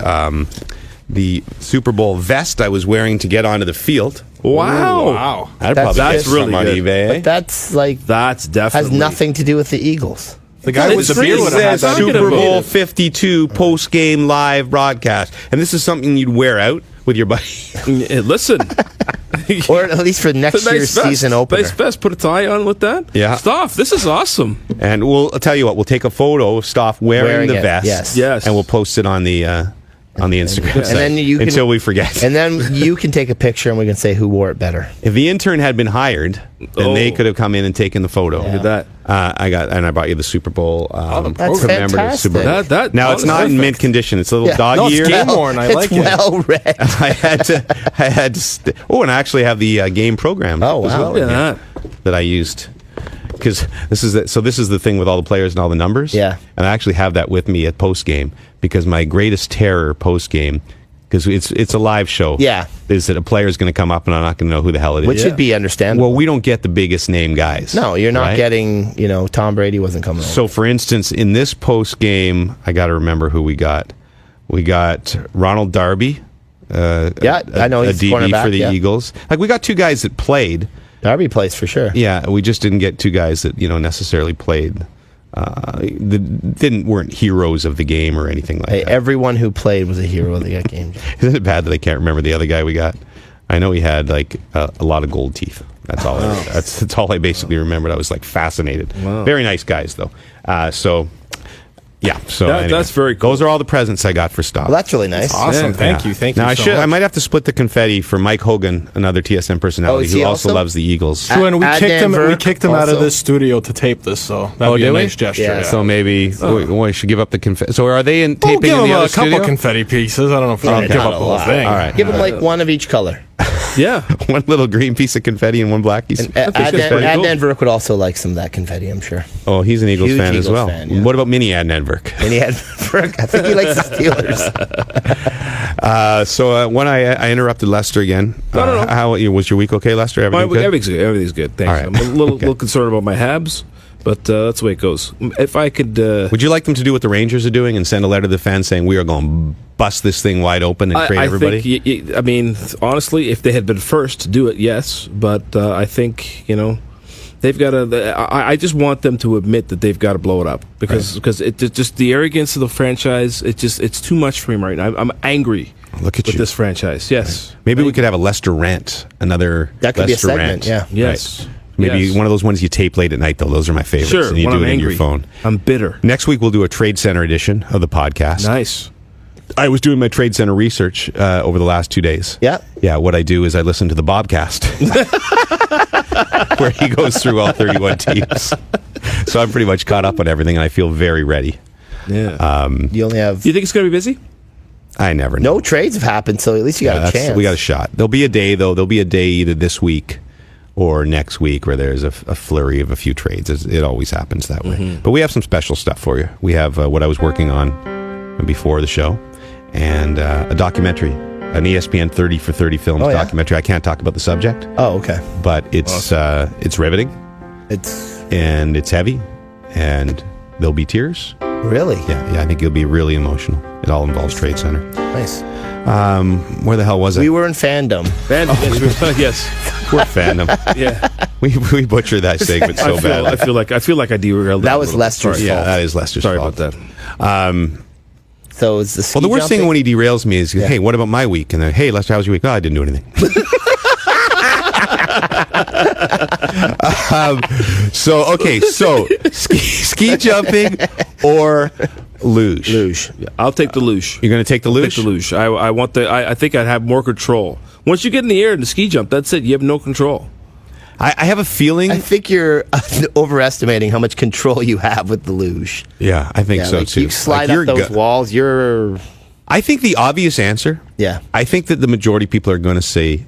Super Bowl vest I was wearing to get onto the field. Wow. I'd probably That's get some on really good. eBay. But that's like That's definitely has nothing to do with the Eagles. The guy with the It's beard would have had says that. Super Bowl 52 post-game live broadcast. And this is something you'd wear out with your buddy. Listen. Or at least for next It's a nice year's vest. season opener. Nice vest. Put a tie on with that. Yeah. Stuff. This is awesome. And I'll tell you what, we'll take a photo of Stoff wearing the it, vest. yes. And we'll post it on the Instagram And site then you can- until we forget. And then you can take a picture and we can say who wore it better. If the intern had been hired, then they could have come in and taken the photo. Yeah. Look at that. I bought you the Super Bowl That's commemorative fantastic. Super Bowl. That now it's not in perfect. mint condition. It's a little Yeah. dog No, it's ear. game worn. I it's like it. well read. I had to. And I actually have the game program. Oh, as wow. well Look at in here that. that I used. Because this is the thing with all the players and all the numbers. Yeah. And I actually have that with me at post game because my greatest terror post game, because it's a live show. Yeah. Is that a player is going to come up and I'm not going to know who the hell it is. Which should be understandable. Well, we don't get the biggest name guys. No, you're not right? getting, Tom Brady wasn't coming over. So, for instance, in this post game, I got to remember who we got. We got Ronald Darby. I know a he's DB cornerback, for the yeah. Eagles. Like we got two guys that played. Darby plays for sure. Yeah, we just didn't get two guys that necessarily played. That weren't heroes of the game or anything like Hey, that. everyone who played was a hero of the game. Isn't it bad that I can't remember the other guy we got? I know he had like a lot of gold teeth. That's all. That's all I basically remembered. I was like fascinated. Wow. Very nice guys though. Yeah. So anyway, that's very cool. Those are all the presents I got for Stock. Well, that's really nice. Awesome. Thank you. Thank you. Now so I much. might have to split the confetti for Mike Hogan, another TSN personality is who he also also? loves the Eagles. So, and we At kicked him. We Denver kicked him out of also. this studio to tape this. So that'd be a did we? nice gesture. Yeah, So maybe we should give up the confetti. So are they taping We'll give in him the a other couple studio? confetti pieces. I don't know if we're gonna Okay. give Not up a the whole lot. thing. All right. Give them like one of each color. Yeah. One little green piece of confetti and one black piece. Adnan Verk would also like some of that confetti, I'm sure. Oh, he's an Eagles Huge fan as Eagles well. fan, yeah. What about Mini Adnan Verk? And he had Verk. I think he likes the Steelers. So when I interrupted Lester again. No. How was your week okay, Lester? Everything good? Everything's good. Everything's good. Thanks. All right. I'm a little concerned about my Habs, but that's the way it goes. If I could, Would you like them to do what the Rangers are doing and send a letter to the fans saying we are going to bust this thing wide open and create everybody? think, I mean, honestly, if they had been first to do it, yes. But I think they've got to. I just want them to admit that they've got to blow it up because it just the arrogance of the franchise. It's too much for me right now. I'm angry. Look at with you. this franchise. Yes. Maybe we could have a Lester rant. Another That could Lester be a segment, rant. yeah. Yes. Right. Maybe Yes. one of those ones you tape late at night, though. Those are my favorites. Sure. And you when do I'm it angry, in your phone. I'm bitter. Next week, we'll do a Trade Center edition of the podcast. Nice. I was doing my Trade Center research over the last 2 days. Yeah. Yeah, what I do is I listen to the Bobcast, where he goes through all 31 teams. So I'm pretty much caught up on everything, and I feel very ready. Yeah. You only have Do you think it's going to be busy? I never know. no trades have happened, so at least you got a chance. We got a shot. There'll be a day, though. There'll be a day either this week or next week where there's a flurry of a few trades. It always happens that way. But we have some special stuff for you. We have what I was working on before the show and a documentary an ESPN 30 for 30 films documentary. I can't talk about the subject. Oh, okay. But it's riveting. And it's heavy, and there'll be tears. Really? Yeah. I think it'll be really emotional. It all involves Trade Center. Nice. Where the hell was I? We were in Fandom. Yes. We're Fandom. Yeah. We butchered that segment so bad. I feel like I derailed. That was Lester's fault. Yeah, that is Lester's fault. Sorry about that. So it's the ski the worst jumping? thing when he derails me is, hey, what about my week? And then, hey, Lester, how was your week? Oh, I didn't do anything. So ski jumping or luge? Luge. Yeah, I'll take the luge. You're going to take the luge? I'll take the luge. I want I think I'd have more control. Once you get in the air and the ski jump, that's it. You have no control. I have a feeling. I think you're overestimating how much control you have with the luge. Yeah, I think so too. You slide up those walls. I think the obvious answer. Yeah. I think that the majority of people are going to say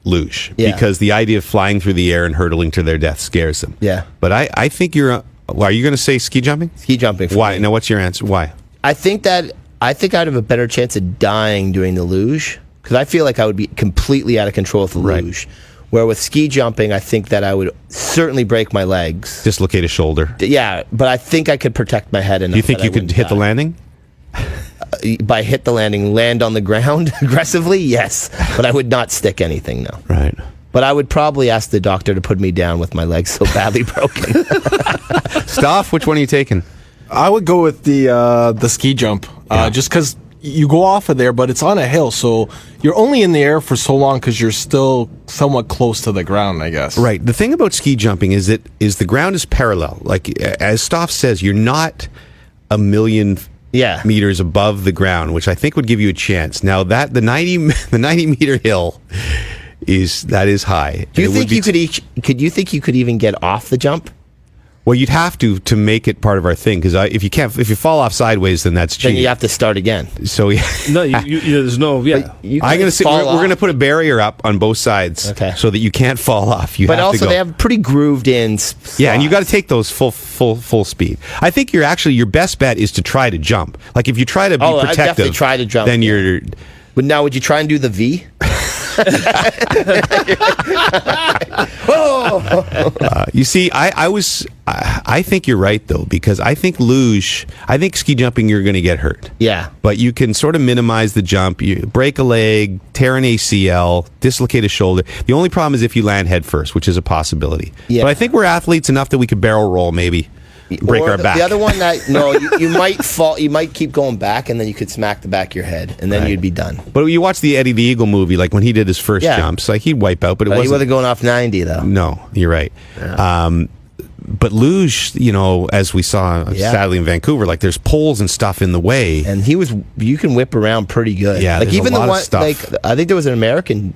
luge because the idea of flying through the air and hurtling to their death scares them. Yeah. But I think you're. Are you going to say ski jumping? Ski jumping. Why? Me. Now, what's your answer? Why? I think I'd have a better chance of dying doing the luge because I feel like I would be completely out of control with the luge. Where with ski jumping, I think that I would certainly break my legs. Dislocate a shoulder. Yeah, but I think I could protect my head enough. Do you think you could hit the landing? By hit the landing, land on the ground aggressively, yes. But I would not stick anything, no. Right. But I would probably ask the doctor to put me down with my legs so badly broken. Stoff, which one are you taking? I would go with the ski jump, just because you go off of there, but it's on a hill, so you're only in the air for so long because you're still somewhat close to the ground, I guess. Right. The thing about ski jumping is the ground is parallel. Like as Stoff says, you're not a million meters above the ground, which I think would give you a chance. Now that the 90 meter hill is high. Do you think you think you could even get off the jump? Well, you'd have to make it part of our thing because if you fall off sideways, then that's cheap. Then you have to start again. So no, there's no I'm going to say we're going to put a barrier up on both sides, so that you can't fall off. But also they have pretty grooved in. Spots. Yeah, and you got to take those full speed. I think your best bet is to try to jump. Like if you try to be protective, I'd definitely try to jump. Then you're. But now, would you try and do the V? You see, I think you're right though, because I think ski jumping you're going to get hurt. Yeah, but you can sort of minimize the jump. You break a leg, tear an ACL, dislocate a shoulder. The only problem is if you land head first, which is a possibility. Yeah. But I think we're athletes enough that we could barrel roll maybe. Break our back. The other one you might fall. You might keep going back, and then you could smack the back of your head, and then you'd be done. But you watch the Eddie the Eagle movie, like when he did his first jumps, like he'd wipe out, but he wasn't going off 90 though. No, you're right. Yeah. But luge, as we saw sadly in Vancouver, like there's poles and stuff in the way, and you can whip around pretty good. Yeah, like even a lot the one, of stuff. like I think there was an American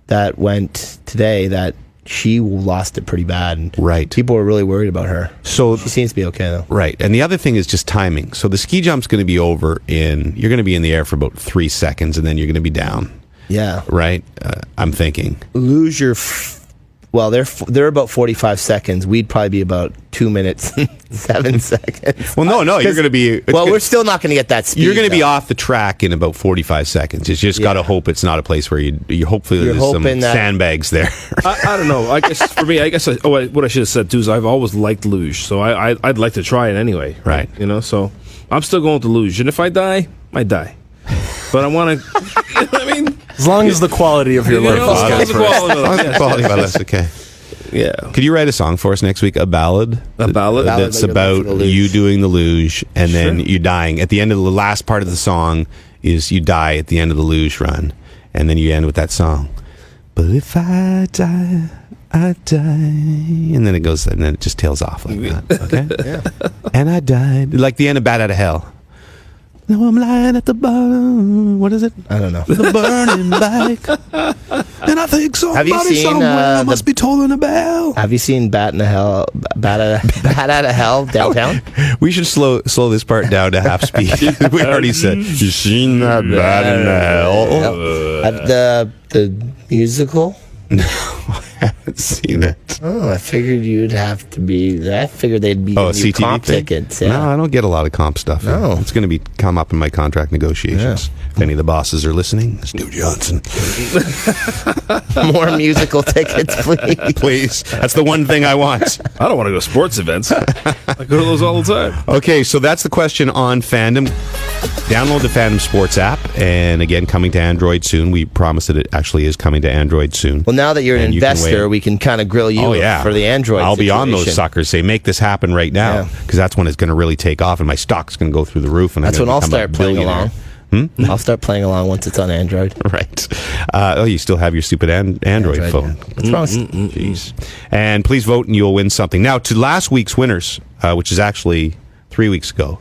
that went today that. She lost it pretty bad. And people were really worried about her. So she seems to be okay though. Right. And the other thing is just timing. So the ski jump's going to be over you're going to be in the air for about 3 seconds, and then you're going to be down. Yeah. Right. I'm thinking. Lose your. Well, they're about 45 seconds. We'd probably be about 2 minutes and 7 seconds. Well, no, you're going to be. We're still not going to get that speed. You're going to be off the track in about 45 seconds. You just got to hope it's not a place where you hopefully there's some sandbags there. I don't know. I guess for me, what I should have said too is I've always liked luge, so I'd like to try it anyway. Right. So I'm still going to luge, and if I die, I die. But I want to. You know what I mean? As long as the quality of your life is the quality of my life, okay. Yeah. Could you write a song for us next week? A ballad? A ballad? That's about you doing the luge and then you dying. At the end of the last part of the song is you die at the end of the luge run. And then you end with that song. But if I die, I die. And then it goes, and then it just tails off like that. Okay? Yeah. And I died. Like the end of Bat Out of Hell. Now I'm lying at the bottom. What is it? I don't know. The burning bike. And I think somebody somewhere must be tolling a bell. Have you seen Bat Out of Hell downtown? We should slow this part down to half speed. We already said, you seen that Bat in Hell? The musical? No. I haven't seen it. Oh, I figured you'd have to be. I figured they'd be Oh, giving you CTV comp thing? tickets. No, Yeah. I don't get a lot of comp stuff. No. It's going to come up in my contract negotiations. If any of the bosses are listening, Stu Johnson. More musical tickets, please. Please. That's the one thing I want. I don't want to go to sports events. I go to those all the time. Okay, so that's the question on Fandom. Download the Fandom Sports app, and again, coming to Android soon. We promise that it actually is coming to Android soon. Well, now that you're an And you can investor, wait. we can kind of grill you for the Android. I'll be on those situation. suckers. Say, make this happen right now, because that's when it's going to really take off, and my stock's going to go through the roof. And That's I'm when I'll gonna become a start playing billionaire. along. I'll start playing along once it's on Android. Right. You still have your stupid Android phone. Yeah. What's wrong? Jeez. And please vote, and you'll win something. Now, to last week's winners, which is actually 3 weeks ago.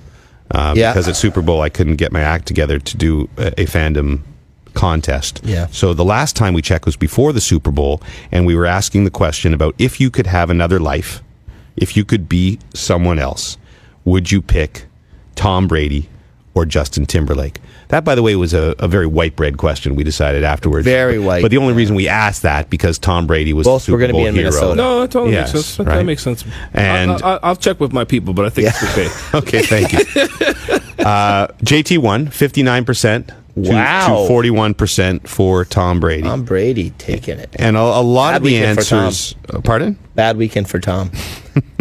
Because at Super Bowl, I couldn't get my act together to do a Fandom contest. Yeah. So the last time we checked was before the Super Bowl, and we were asking the question about if you could have another life, if you could be someone else, would you pick Tom Brady or Justin Timberlake? That, by the way, was a very white bread question. We decided afterwards. Very white. But the only reason we asked that because Tom Brady was Both the Super were gonna Bowl be in hero. Minnesota. No, that totally Yes, makes sense. right. That makes sense. And I'll check with my people, but I think it's okay. Okay, thank you. JT won 59% Wow. to 41% for Tom Brady. Tom Brady taking it. And a lot Bad of the weekend for Tom. answers. Pardon? Bad weekend for Tom.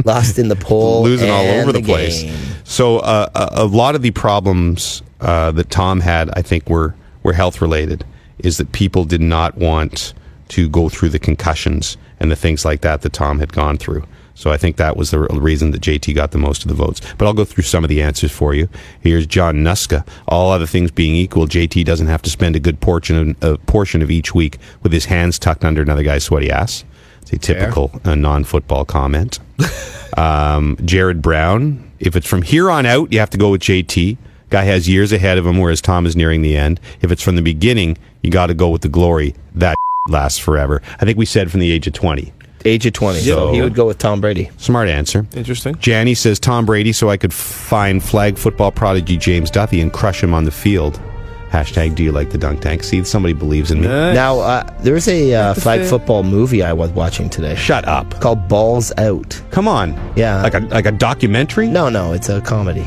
Lost in the poll. Losing all and over the place. game. So a lot of the problems that Tom had, I think, were health related. Is that people did not want to go through the concussions and the things like that Tom had gone through. So I think that was the reason that JT got the most of the votes. But I'll go through some of the answers for you. Here's John Nuska. All other things being equal, JT doesn't have to spend a good portion of each week with his hands tucked under another guy's sweaty ass. It's a typical non-football comment. Jared Brown. If it's from here on out, you have to go with JT. Guy has years ahead of him, whereas Tom is nearing the end. If it's from the beginning, you got to go with the glory. That lasts forever. I think we said from the age of 20. Age of 20. So he would go with Tom Brady. Smart answer. Interesting. Janny says Tom Brady so I could find flag football prodigy James Duthie and crush him on the field. Hashtag do you like the dunk tank? See, somebody believes in me. Now, there's a flag football movie I was watching today. Shut up. Called Balls Out. Come on. Yeah. Like a documentary? No, it's a comedy.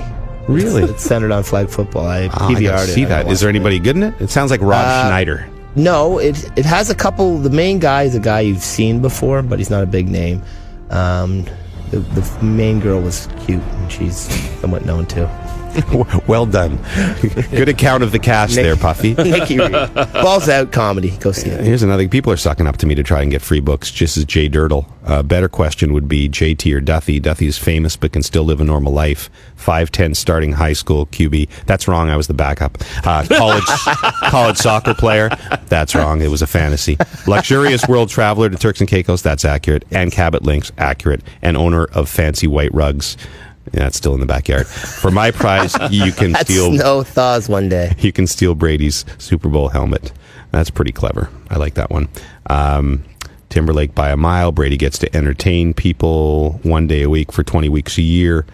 Really? It's centered on flag football. I I PVR'd gotta it. see I that. Is there anybody good in it? It sounds like Rob Schneider. No, it has a couple. The main guy is a guy you've seen before, but he's not a big name. The main girl was cute, and she's somewhat known too. Well done. Good account of the cast there, Puffy. Nikki Reed. Balls Out comedy. Go see it. Here's another. People are sucking up to me to try and get free books, just as Jay Dirtle. Better question would be JT or Duthie. Duthie is famous but can still live a normal life. 5'10", starting high school QB. That's wrong. I was the backup. College soccer player. That's wrong. It was a fantasy. Luxurious world traveler to Turks and Caicos. That's accurate. And Cabot Links. Accurate. And owner of fancy white rugs. Yeah, it's still in the backyard. For my prize, you can steal. Snow thaws one day. You can steal Brady's Super Bowl helmet. That's pretty clever. I like that one. Timberlake by a mile. Brady gets to entertain people 1 day a week for 20 weeks a year.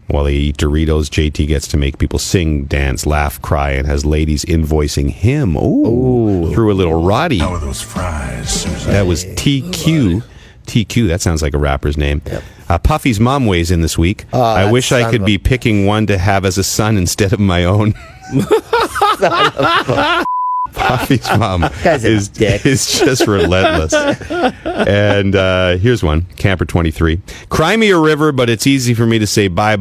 While they eat Doritos, JT gets to make people sing, dance, laugh, cry, and has ladies invoicing him. Ooh. Through a little Roddy. How are those fries, Susan? That was TQ. TQ, that sounds like a rapper's name. Yep. Puffy's mom weighs in this week. I wish I could be picking one to have as a son instead of my own. Puffy's mom is just relentless. And here's one, Camper 23. Cry me a river, but it's easy for me to say bye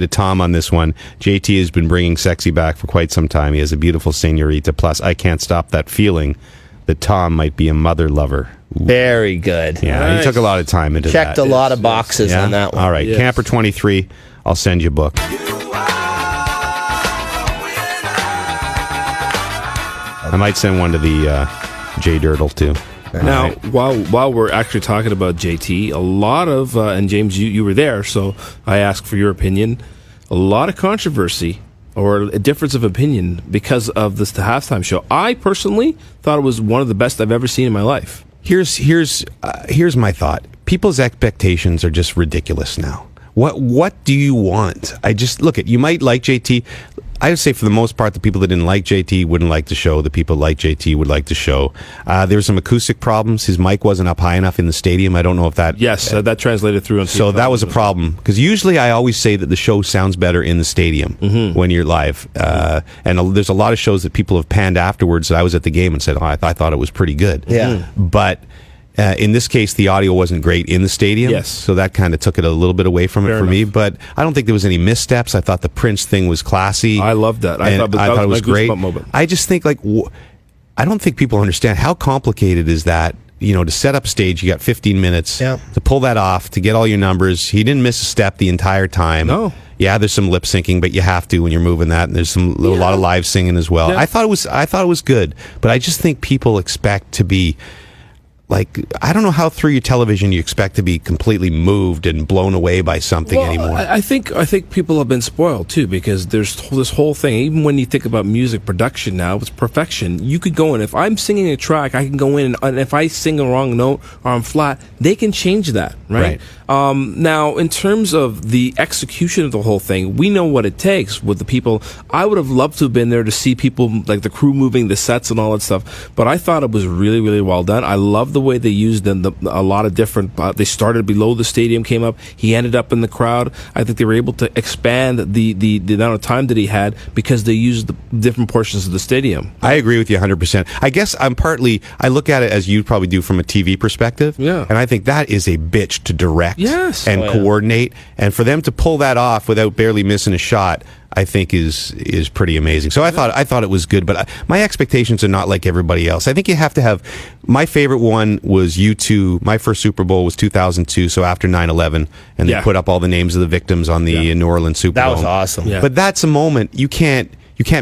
to Tom on this one. JT has been bringing sexy back for quite some time. He has a beautiful senorita. Plus, I can't stop that feeling that Tom might be a mother lover. Ooh. Very good. Yeah, nice. He took a lot of time into Checked that. a lot of boxes on that one. All right, Camper 23, I'll send you a book. I might send one to the Jay Dirtle, too. Now, while we're actually talking about JT, a lot of, and James, you were there, so I ask for your opinion, a lot of controversy or a difference of opinion because of the halftime show. I personally thought it was one of the best I've ever seen in my life. Here's my thought. People's expectations are just ridiculous now. What do you want? You might like JT. I would say for the most part, the people that didn't like JT wouldn't like the show. The people that like JT would like the show. There were some acoustic problems. His mic wasn't up high enough in the stadium. I don't know if that... Yes, that translated through. So that was a problem. Because usually I always say that the show sounds better in the stadium when you're live. And there's a lot of shows that people have panned afterwards that I was at the game and said, I thought it was pretty good. Yeah. But... in this case, the audio wasn't great in the stadium, Yes. so that kind of took it a little bit away from it for me. But I don't think there was any missteps. I thought the Prince thing was classy. I loved that. I thought it was great. Moment. I just think I don't think people understand how complicated is that. To set up a stage, you got 15 minutes to pull that off, to get all your numbers. He didn't miss a step the entire time. No. Yeah, there's some lip syncing, but you have to when you're moving that, and there's a lot of live singing as well. Yeah. I thought it was good, but I just think people expect to be. I don't know how through your television you expect to be completely moved and blown away by something anymore. I think people have been spoiled too, because there's this whole thing. Even when you think about music production now, it's perfection. You could go in, if I'm singing a track, I can go in, and if I sing a wrong note or I'm flat, they can change that, right? Now, in terms of the execution of the whole thing, we know what it takes with the people. I would have loved to have been there to see people, like the crew moving the sets and all that stuff, but I thought it was really, really well done. I love the way they used them, a lot of different, they started below the stadium, came up, he ended up in the crowd. I think they were able to expand the amount of time that he had because they used the different portions of the stadium. I agree with you 100%. I guess I look at it as you probably do from a TV perspective. Yeah. And I think that is a bitch to direct and Oh, yeah. coordinate. And for them to pull that off without barely missing a shot, I think is pretty amazing. So I thought it was good, but my expectations are not like everybody else. I think you have to have. My favorite one was U2. My first Super Bowl was 2002, so after 9/11, and they put up all the names of the victims on the New Orleans Super Bowl. That was awesome. Yeah. But that's a moment you can't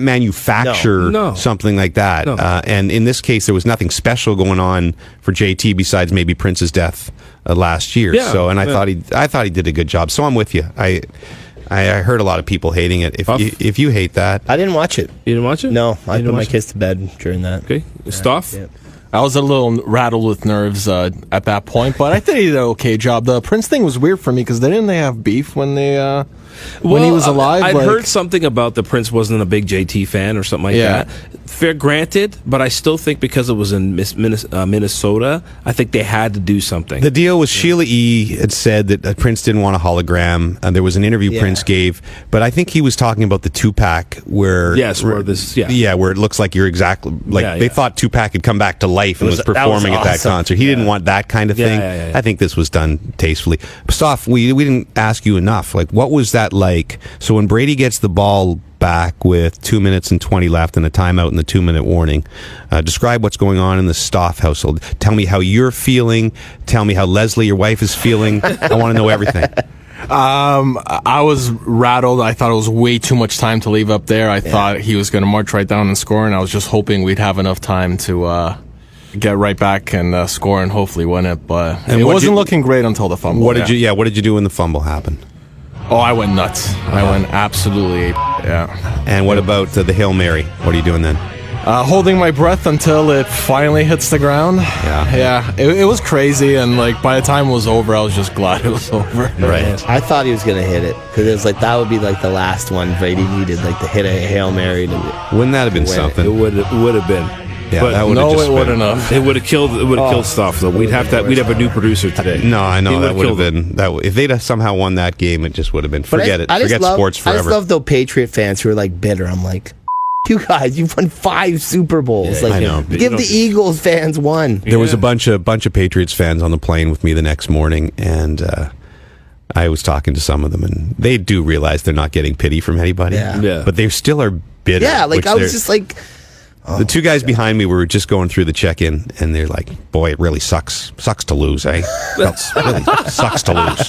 manufacture something like that. No. And in this case, there was nothing special going on for JT besides maybe Prince's death last year. Yeah. So, and I thought he did a good job. So I'm with you. I heard a lot of people hating it. If you hate that, I didn't watch it. You didn't watch it? No, I put my kids to bed during that. Okay. Stuff? Yeah. I was a little rattled with nerves at that point, but I think he did an okay job. The Prince thing was weird for me because didn't they have beef when they when he was alive? I'd heard something about the Prince wasn't a big JT fan or something like that. Fair, granted, but I still think because it was in Minnesota, I think they had to do something. the deal was Sheila E. had said that Prince didn't want a hologram. There was an interview Prince gave, but I think he was talking about the 2-pack where where it looks like you're exactly like they thought 2-pack had come back to life and was performing at that concert. He didn't want that kind of thing. I think this was done tastefully. Stoff, we didn't ask you enough. Like, what was that like? So when Brady gets the ball back with 2 minutes and 20 left and a timeout and the 2-minute warning, describe what's going on in the Stoff household. Tell me how you're feeling. Tell me how Leslie, your wife, is feeling. I want to know everything. I was rattled. I thought it was way too much time to leave up there. I thought he was going to march right down and score, and I was just hoping we'd have enough time to get right back and score and hopefully win it. But it wasn't looking great until the fumble. What did you do when the fumble happened? Oh, I went nuts. I went absolutely And what about the Hail Mary? What are you doing then? Holding my breath until it finally hits the ground. It was crazy, and like by the time it was over, I was just glad it was over. Right. I thought he was gonna hit it because it was like that would be like the last one Brady needed, like to hit a Hail Mary. Wouldn't that have been something? It would have been. Yeah, but that would have just wouldn't have. It would have killed. It would have killed Stuff. Though we'd have a new producer today. No, I know that would have killed been that. If they'd have somehow won that game, it just would have been. Forget it. Forget sports forever. I just love the Patriot fans who are like bitter. I'm like, you guys, you've won 5 Super Bowls. Like, I know. Give the Eagles fans one. There was a bunch of Patriots fans on the plane with me the next morning, and I was talking to some of them, and they do realize they're not getting pity from anybody. Yeah. But they still are bitter. Yeah, like I was just like. The two guys behind me were just going through the check-in, and they're like, "Boy, it really sucks to lose, eh? It really sucks to lose."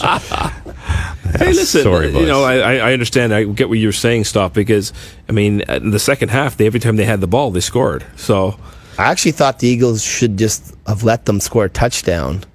Hey, listen, sorry, boys. I understand. I get what you're saying, Stuff, because I mean, in the second half, every time they had the ball, they scored. So I actually thought the Eagles should just have let them score a touchdown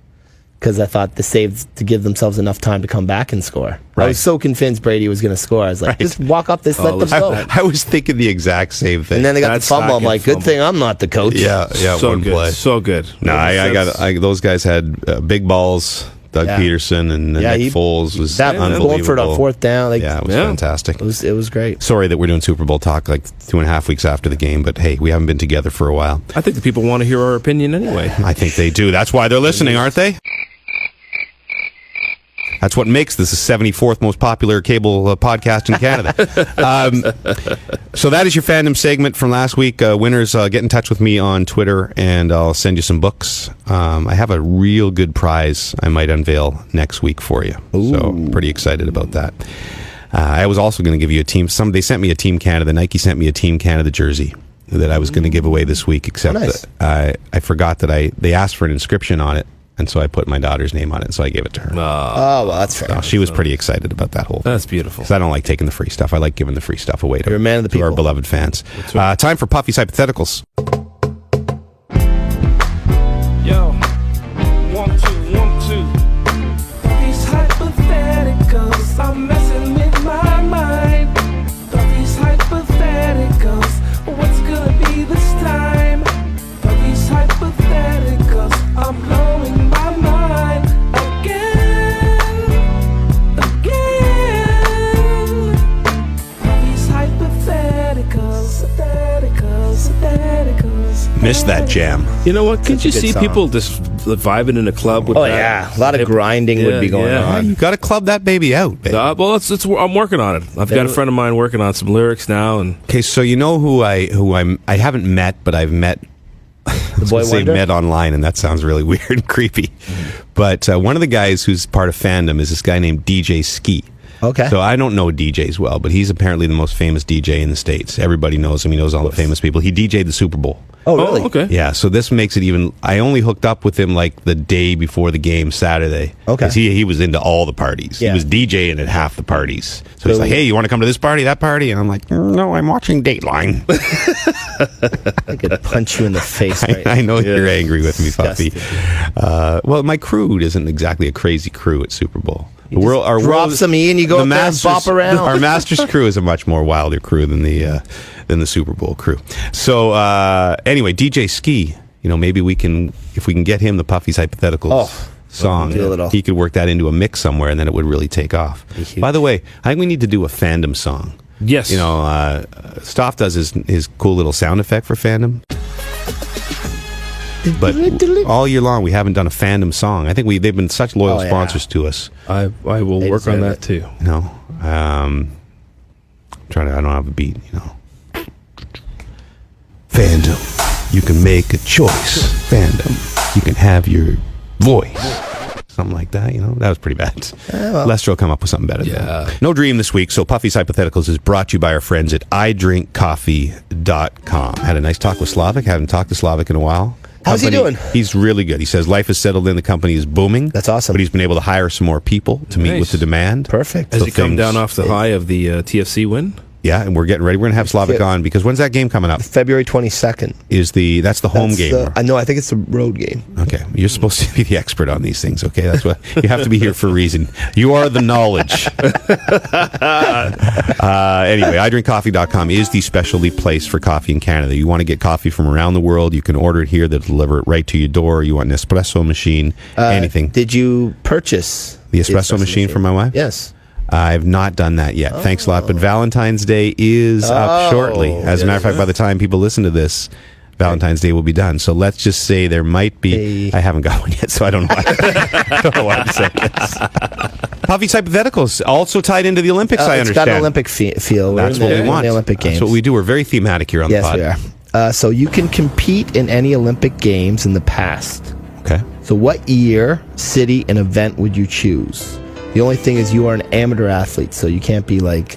because I thought the save to give themselves enough time to come back and score. Right. I was so convinced Brady was going to score. I was like, just walk up this, let them go. I was thinking the exact same thing. And then they got the fumble. I'm like, good thing I'm not the coach. Yeah, so one good, play. so good. No, those guys had big balls. Doug Peterson and Nick Foles was unbelievable. Wolford on fourth down. It was fantastic. It was great. Sorry that we're doing Super Bowl talk like 2.5 weeks after the game, but hey, we haven't been together for a while. I think the people want to hear our opinion anyway. I think they do. That's why they're listening, aren't they? That's what makes this the 74th most popular cable podcast in Canada. So that is your fandom segment from last week. Winners, get in touch with me on Twitter, and I'll send you some books. I have a real good prize I might unveil next week for you. Ooh. So pretty excited about that. I was also going to give you a team. They sent me a Team Canada. Nike sent me a Team Canada jersey that I was going to give away this week, except that I forgot that they asked for an inscription on it. And so I put my daughter's name on it, so I gave it to her. Oh, well, that's fair. So she was pretty excited about that whole thing. That's beautiful. Because I don't like taking the free stuff. I like giving the free stuff away to, You're a man of the people. Our beloved fans. Right. Time for Puffy's Hypotheticals. Yo, 1, 2, 1, 2. These hypotheticals are messing with my mind. These hypotheticals, what's gonna be this time? These hypotheticals are blowing my mind again. These hypotheticals. Missed that jam. You know what? Could you see song. people just vibing in a club with that? A lot of grinding would be going on. You got to club that baby out, baby. Well, I'm working on it. I've got a friend of mine working on some lyrics now, and Okay, so you know who I haven't met, but I've met. The boy wonder? Met online, and that sounds really weird and creepy. But one of the guys who's part of Fandom is this guy named DJ Ski. Okay. So I don't know DJs well, but he's apparently the most famous DJ in the States. Everybody knows him. He knows all the famous people. He DJ'd the Super Bowl. Oh, really? Okay. Yeah, so this makes it even... I only hooked up with him like the day before the game, Saturday. Okay. Because he was into all the parties. Yeah. He was DJing at half the parties. So he's like, hey, you want to come to this party, that party? And I'm like, no, I'm watching Dateline. I could punch you in the face right I know you're angry with me, Disgusting. Puffy. Well, my crew isn't exactly a crazy crew at Super Bowl. Our drop some E and you go up there and bop around. Our Masters crew is a much more wilder crew than the Super Bowl crew. So anyway, DJ Ski, maybe if we can get him the Puffy's Hypotheticals song, he could work that into a mix somewhere, and then it would really take off. By the way, I think we need to do a Fandom song. yes, Stoff does his cool little sound effect for Fandom. But all year long, we haven't done a Fandom song. I think they've been such loyal sponsors to us. I will work on that too. I don't have a beat. Fandom, you can make a choice. Fandom, you can have your voice. Something like that, That was pretty bad. Lester will come up with something better than that. No dream this week, so Puffy's Hypotheticals is brought to you by our friends at idrinkcoffee.com. Had a nice talk with Slavic. Haven't talked to Slavic in a while. How's he doing? He's really good. He says life has settled in. The company is booming. That's awesome. But he's been able to hire some more people to meet with the demand. Perfect. Has he come down off the high of the TFC win? Yeah, and we're getting ready. We're going to have Slavic on because when's that game coming up? February 22nd. That's the home game. No, I think it's the road game. Okay, you're supposed to be the expert on these things. Okay, that's what you have to be here for a reason. You are the knowledge. Anyway, idrinkcoffee.com is the specialty place for coffee in Canada. You want to get coffee from around the world, you can order it here. They'll deliver it right to your door. You want an espresso machine, anything. Did you purchase the espresso machine for my wife? Yes. I've not done that yet. Thanks a lot. But Valentine's Day is up shortly. As a matter of fact, by the time people listen to this, Valentine's Day will be done. So let's just say there might be... I haven't got one yet, so I don't know why, I don't know why I'm saying this. Puffy's Hypotheticals, also tied into the Olympics, I understand. It's got an Olympic feel. That's what we want. The Olympic Games. That's what we do. We're very thematic here on the pod. Yes, we are. So you can compete in any Olympic Games in the past. Okay. So what year, city, and event would you choose? The only thing is you are an amateur athlete, so you can't be like...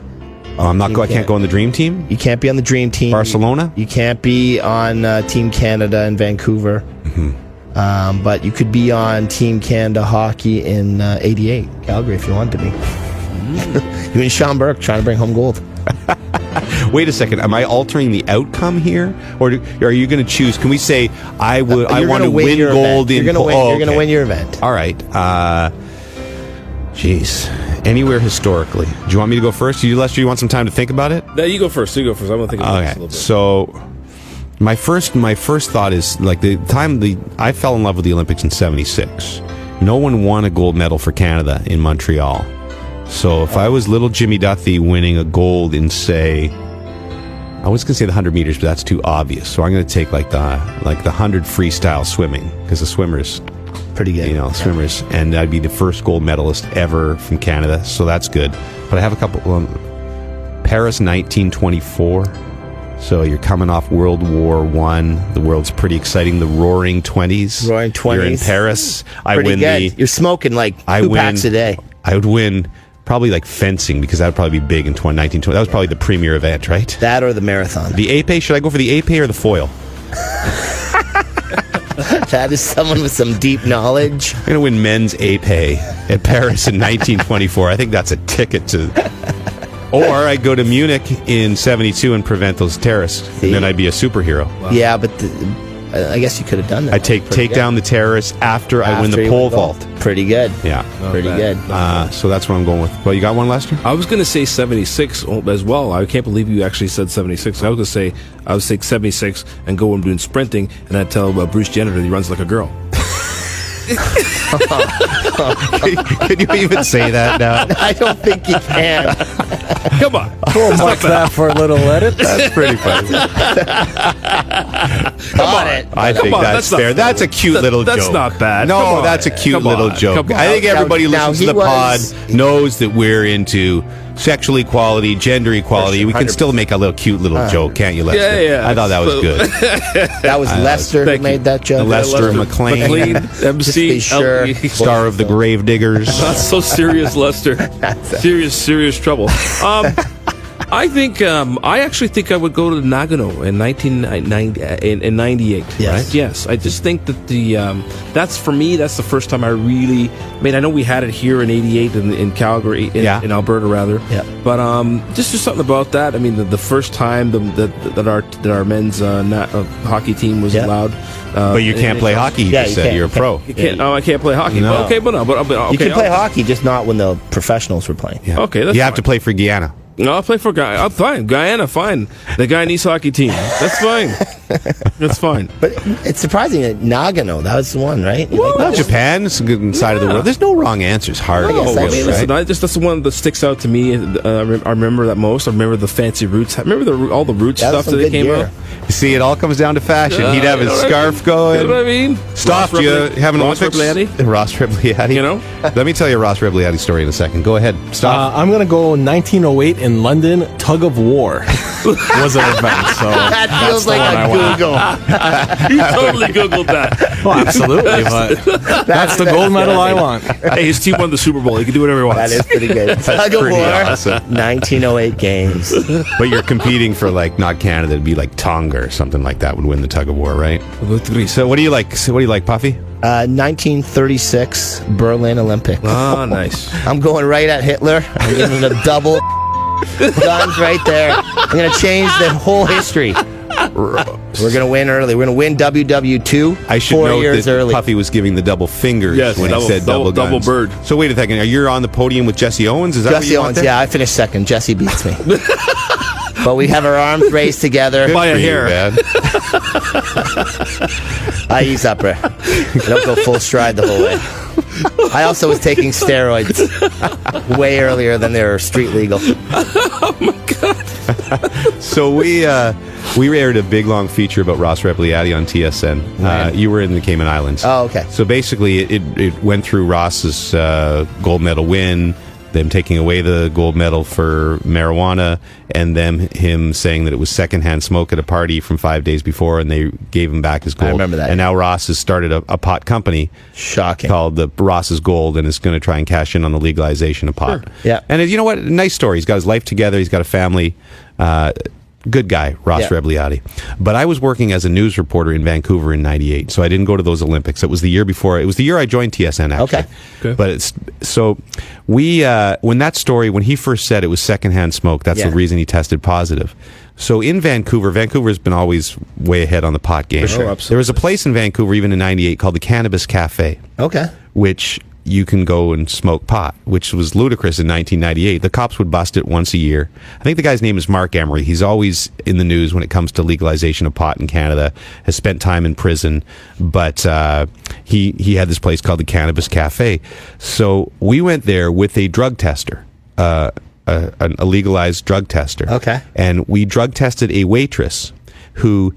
I can't go on the Dream Team? You can't be on the Dream Team. Barcelona? You can't be on Team Canada in Vancouver. Mm-hmm. But you could be on Team Canada hockey in 88, Calgary, if you wanted to be. You and Sean Burke trying to bring home gold. Wait a second. Am I altering the outcome here? Or are you going to choose? Can we say, I want to win gold in... You're going to win your event. All right. Jeez. Anywhere historically. Do you want me to go first? Lester, you want some time to think about it? No, you go first. I'm going to think about this a little bit. So, my first thought is, like, I fell in love with the Olympics in 76. no one won a gold medal for Canada in Montreal. So if I was little Jimmy Duthie winning a gold in, say, I was going to say the 100 meters, but that's too obvious. So I'm going to take like the 100 freestyle swimming, because the swimmers, Pretty good. swimmers, and I'd be the first gold medalist ever from Canada. So that's good. But I have a couple. Paris 1924. So you're coming off World War I. The world's pretty exciting. The Roaring 20s. Roaring 20s. You're in Paris. I Pretty win good. You're smoking like 2 packs a day. I would win probably like fencing, because that would probably be big in 1920. That was probably the premier event, right? That or the marathon. The épée, should I go for the épée or the foil? That is someone with some deep knowledge. I'm going to win men's épée at Paris in 1924. I think that's a ticket to... Or I'd go to Munich in 72 and prevent those terrorists. And then I'd be a superhero. Wow. Yeah, but I guess you could have done that. I'd take down the terrorists after I win the pole vault. Pretty good. Yeah. Pretty good. So that's what I'm going with. Well, you got one, Lester? I was going to say 76 as well. I can't believe you actually said 76. I was going to say, I would say 76 and go and doing sprinting, and I'd tell Bruce Jenner that he runs like a girl. Can you even say that now? I don't think you can. Come on. We'll mark that for a little edit. That's pretty funny. I think that's fair. That's a cute little joke. That's not bad. No, that's a cute little joke. I think everybody listens to the pod knows that we're into sexual equality, gender equality. We can still make a little cute little joke, can't you, Lester? Yeah. I thought that was good. That was Lester who made that joke. Lester McLean, MC, sure. star of the Grave Diggers. Not so serious, Lester. Serious trouble. I actually think I would go to Nagano in 1998. Yes. Right? Yes. I just think that that's for me. That's the first time I really. I mean, I know we had it here in '88 in Calgary, in Alberta rather. Yeah. But just something about that. I mean, the first time that our men's hockey team was allowed. But you can't play hockey. You just said you're a pro. You can't. I can't play hockey. No. Okay, but okay, you can play hockey, just not when the professionals were playing. Yeah. Okay, that's you have fine. to play for Guyana. No, I'll play for Guyana. I'm fine. Guyana, fine. The Guyanese hockey team. That's fine. That's fine. But it's surprising that Nagano, that was the one, right? Well, Japan is a good side of the world. There's no wrong answers. Hard. No, I mean, listen, that's the one that sticks out to me. I remember that most. I remember the fancy roots. I remember all the roots stuff that they came out. You see, it all comes down to fashion. He'd have his scarf going. You know what I mean? Stop. Do you have an Ross Olympics? Ross Rebliati. You know? Let me tell you a Ross Rebliati story in a second. Go ahead. Stop. I'm going to go 1908 in London. Tug of War was an event. So that feels like a Google. You totally Googled that. Oh, absolutely. But that's the gold medal I want. Hey, his team won the Super Bowl. He can do whatever he wants. That is pretty good. Tug of War, awesome. 1908 games. But you're competing for not Canada. It'd be like Tonga or something like that would win the tug of war, right? So what do you like? Puffy? 1936 Berlin Olympics. Oh, nice. I'm going right at Hitler. I'm giving him a double guns right there. I'm going to change the whole history. We're going to win early. We're going to win WW2 I should 4 note years that early. Puffy was giving the double fingers when he said double guns. bird. So wait a second. Are you on the podium with Jesse Owens? Is that Jesse what you want Owens, there? yeah, I finished second. Jesse beats me. But we have our arms raised together. Good by a for you, hair. man. I ease up, I don't go full stride the whole way. I also was taking steroids way earlier than they were street legal. Oh my God. So we aired a big long feature about Ross Rebliati on TSN. You were in the Cayman Islands. Oh, okay. So basically, it went through Ross's gold medal win, them taking away the gold medal for marijuana, and him saying that it was secondhand smoke at a party from 5 days before, and they gave him back his gold. I remember that. And now Ross has started a pot company. Shocking. Called the Ross's Gold, and is going to try and cash in on the legalization of pot. Sure. Yeah. And you know what? Nice story. He's got his life together. He's got a family. Good guy, Ross Rebliati. But I was working as a news reporter in Vancouver in '98, so I didn't go to those Olympics. It was the year before. It was the year I joined TSN, actually. Okay. But when he first said it was secondhand smoke, that's the reason he tested positive. So in Vancouver's been always way ahead on the pot game. Sure. There was a place in Vancouver, even in '98, called the Cannabis Cafe. Okay. Which you can go and smoke pot, which was ludicrous in 1998. The cops would bust it once a year. I think the guy's name is Mark Emery. He's always in the news when it comes to legalization of pot in Canada, has spent time in prison, but he had this place called the Cannabis Cafe. So we went there with a drug tester, a legalized drug tester. Okay. And we drug tested a waitress who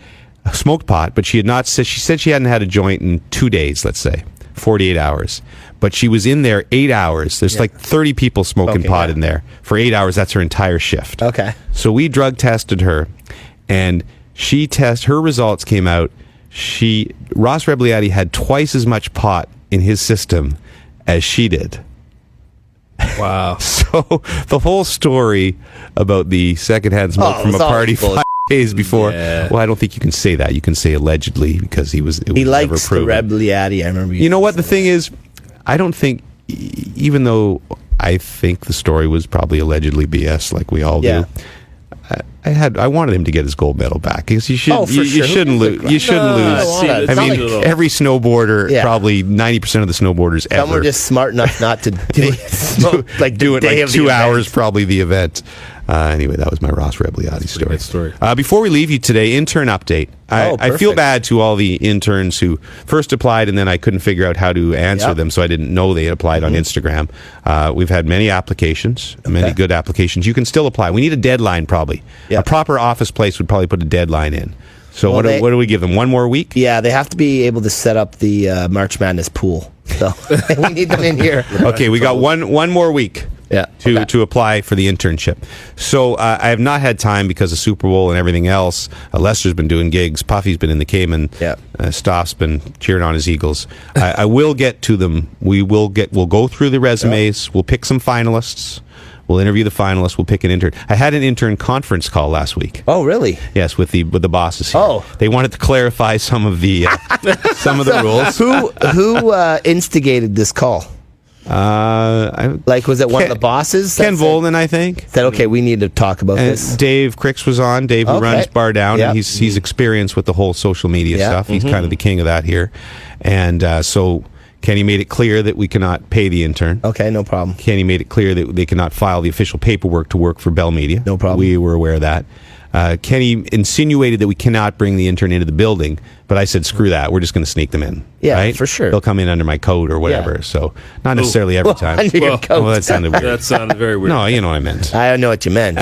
smoked pot, but she said she hadn't had a joint in 2 days, let's say, 48 hours. But she was in there 8 hours. There's like 30 people smoking pot in there. For 8 hours, that's her entire shift. Okay. So we drug tested her, and her results came out. Ross Rebliati had twice as much pot in his system as she did. Wow. So the whole story about the secondhand smoke from a party 5 days before. Yeah. Well, I don't think you can say that. You can say allegedly because he likes the Rebliati. I remember. You know what the thing is? I don't think, even though I think the story was probably allegedly BS, like we all do. I wanted him to get his gold medal back because you shouldn't lose. You shouldn't lose. I mean, every snowboarder, probably 90% of the snowboarders ever. Some are just smart enough not to do it. Do it like 2 hours, probably the event. Anyway, that was my Ross Rebliati story. Before we leave you today, intern update. I feel bad to all the interns who first applied and then I couldn't figure out how to answer them, so I didn't know they had applied on Instagram. We've had many applications, many good applications. You can still apply. We need a deadline, probably. A proper office place would probably put a deadline in. So what do we give them? 1 more week? Yeah, they have to be able to set up the March Madness pool. So we need them in here. Okay, we got one more week. To apply for the internship. So I have not had time because of Super Bowl and everything else. Lester's been doing gigs. Puffy's been in the Cayman. Stoff's been cheering on his Eagles. I will get to them. We'll go through the resumes. We'll pick some finalists. We'll interview the finalists. We'll pick an intern. I had an intern conference call last week. Oh, really? Yes, with the bosses here. Oh, they wanted to clarify some of the rules. Who instigated this call? Was it one of the bosses? Ken Volden, I think. Said, okay, we need to talk about this. Dave Cricks was on. Dave, who runs Bar Down, and he's experienced with the whole social media stuff. He's kind of the king of that here. And so Kenny made it clear that we cannot pay the intern. Okay, no problem. Kenny made it clear that they cannot file the official paperwork to work for Bell Media. No problem. We were aware of that. Kenny insinuated that we cannot bring the intern into the building, but I said, screw that. We're just going to sneak them in. Yeah, right? for sure. They'll come in under my coat or whatever. So not necessarily every time. Under your coat. Well, that sounded weird. That sounded very weird. No, you know what I meant. I know what you meant.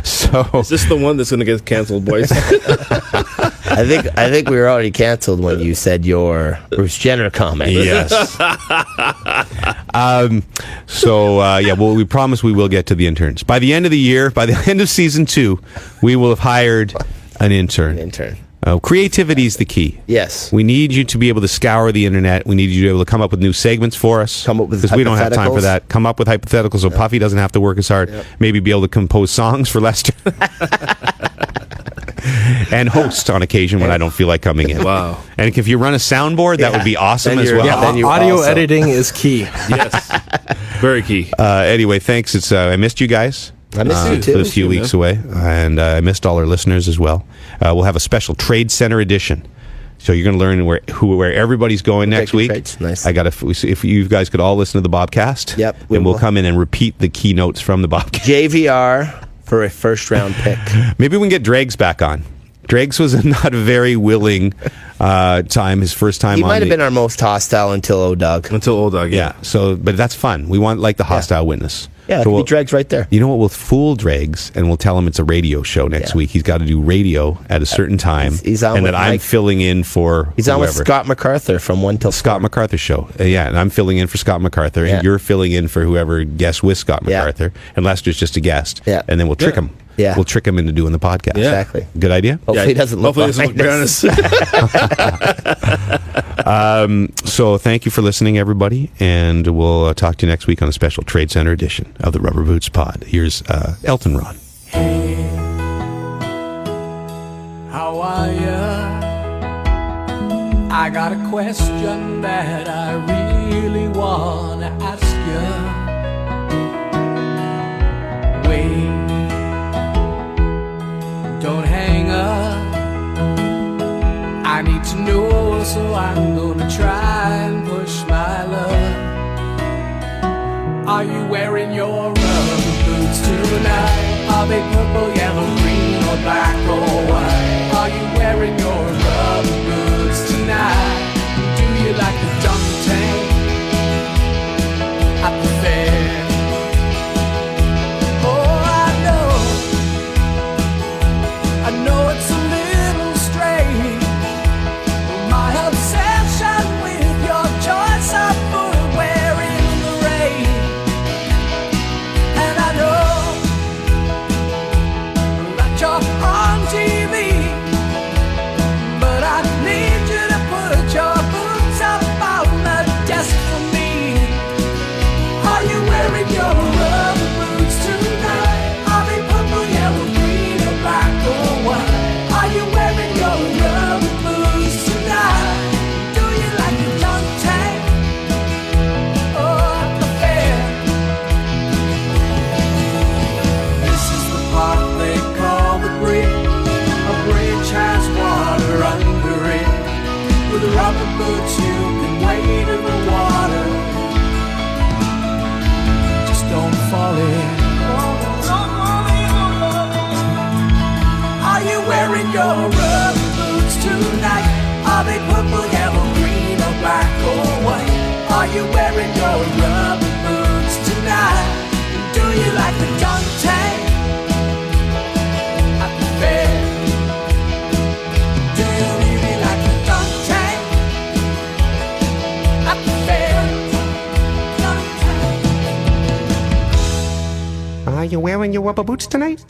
So is this the one that's going to get canceled, boys? I think we were already canceled when you said your Bruce Jenner comment. Yes. Well, we promise we will get to the interns by the end of the year. By the end of season 2, we will have hired an intern. Creativity is the key. Yes. We need you to be able to scour the internet. We need you to be able to come up with new segments for us. Come up with because we don't have time for that. Come up with hypotheticals so Puffy doesn't have to work as hard. Maybe be able to compose songs for Lester. And host on occasion when I don't feel like coming in. Wow. And if you run a soundboard, that would be awesome as well. Audio editing is key. Yes. Very key. Anyway, thanks. I missed you guys. I missed you too. For the few weeks away. And I missed all our listeners as well. We'll have a special Trade Center edition. So you're going to learn where everybody's going next week. Nice. If you guys could all listen to the Bobcast. Yep. Then we'll come in and repeat the keynotes from the Bobcast. JVR for a first-round pick. Maybe we can get Dregs back on. Dregs was not a very willing time. His first time. He might have been our most hostile until O'Doug. Yeah. So, but that's fun. We want the hostile witness. Yeah, so Dregs right there. You know what? We'll fool Dregs and we'll tell him it's a radio show next week. He's got to do radio at a certain time, he's on and that I'm filling in for. He's on with Scott MacArthur from 1 till 4. Scott MacArthur show. And I'm filling in for Scott MacArthur, and you're filling in for whoever guests with Scott MacArthur, and Lester's just a guest. Yeah. And then we'll trick him. Yeah. We'll trick him into doing the podcast. Yeah. Exactly. Good idea? Hopefully he doesn't look honest. So thank you for listening, everybody, and we'll talk to you next week on a special Trade Center edition of the Rubber Boots Pod. Here's Elton Ron. How are ya? I got a question that I really wanna ask ya. Wait, don't hang up. I need to know, so I'm gonna try and push Are you wearing your rubber boots tonight? Are they purple, yellow, green, or black or white? Are you wearing your rubber boots tonight? Do you like the dunk tank at the fair? Oh, I know it's a little strange, my obsession with your choice of footwear in the rain. And I know that you're on TV, but I need you to put your boots up on the desk for me. Are you wearing your rubber boots tonight? Are they purple, yellow, green, or black or white? Are you wearing your rubber boots tonight? Do you like the dunk tank or the fair? This is the part they call the bridge. A bridge has water under it. With rubber boots you can wade in the water. Just don't fall in. Are you wearing your rubber boots tonight? Are they purple, yellow, green, or black or white? Are you wearing your rubber boots tonight? Do you like the dunk tank at the fair? Do you really like the dunk tank at the fair? Dunk tank. Are you wearing your rubber boots tonight?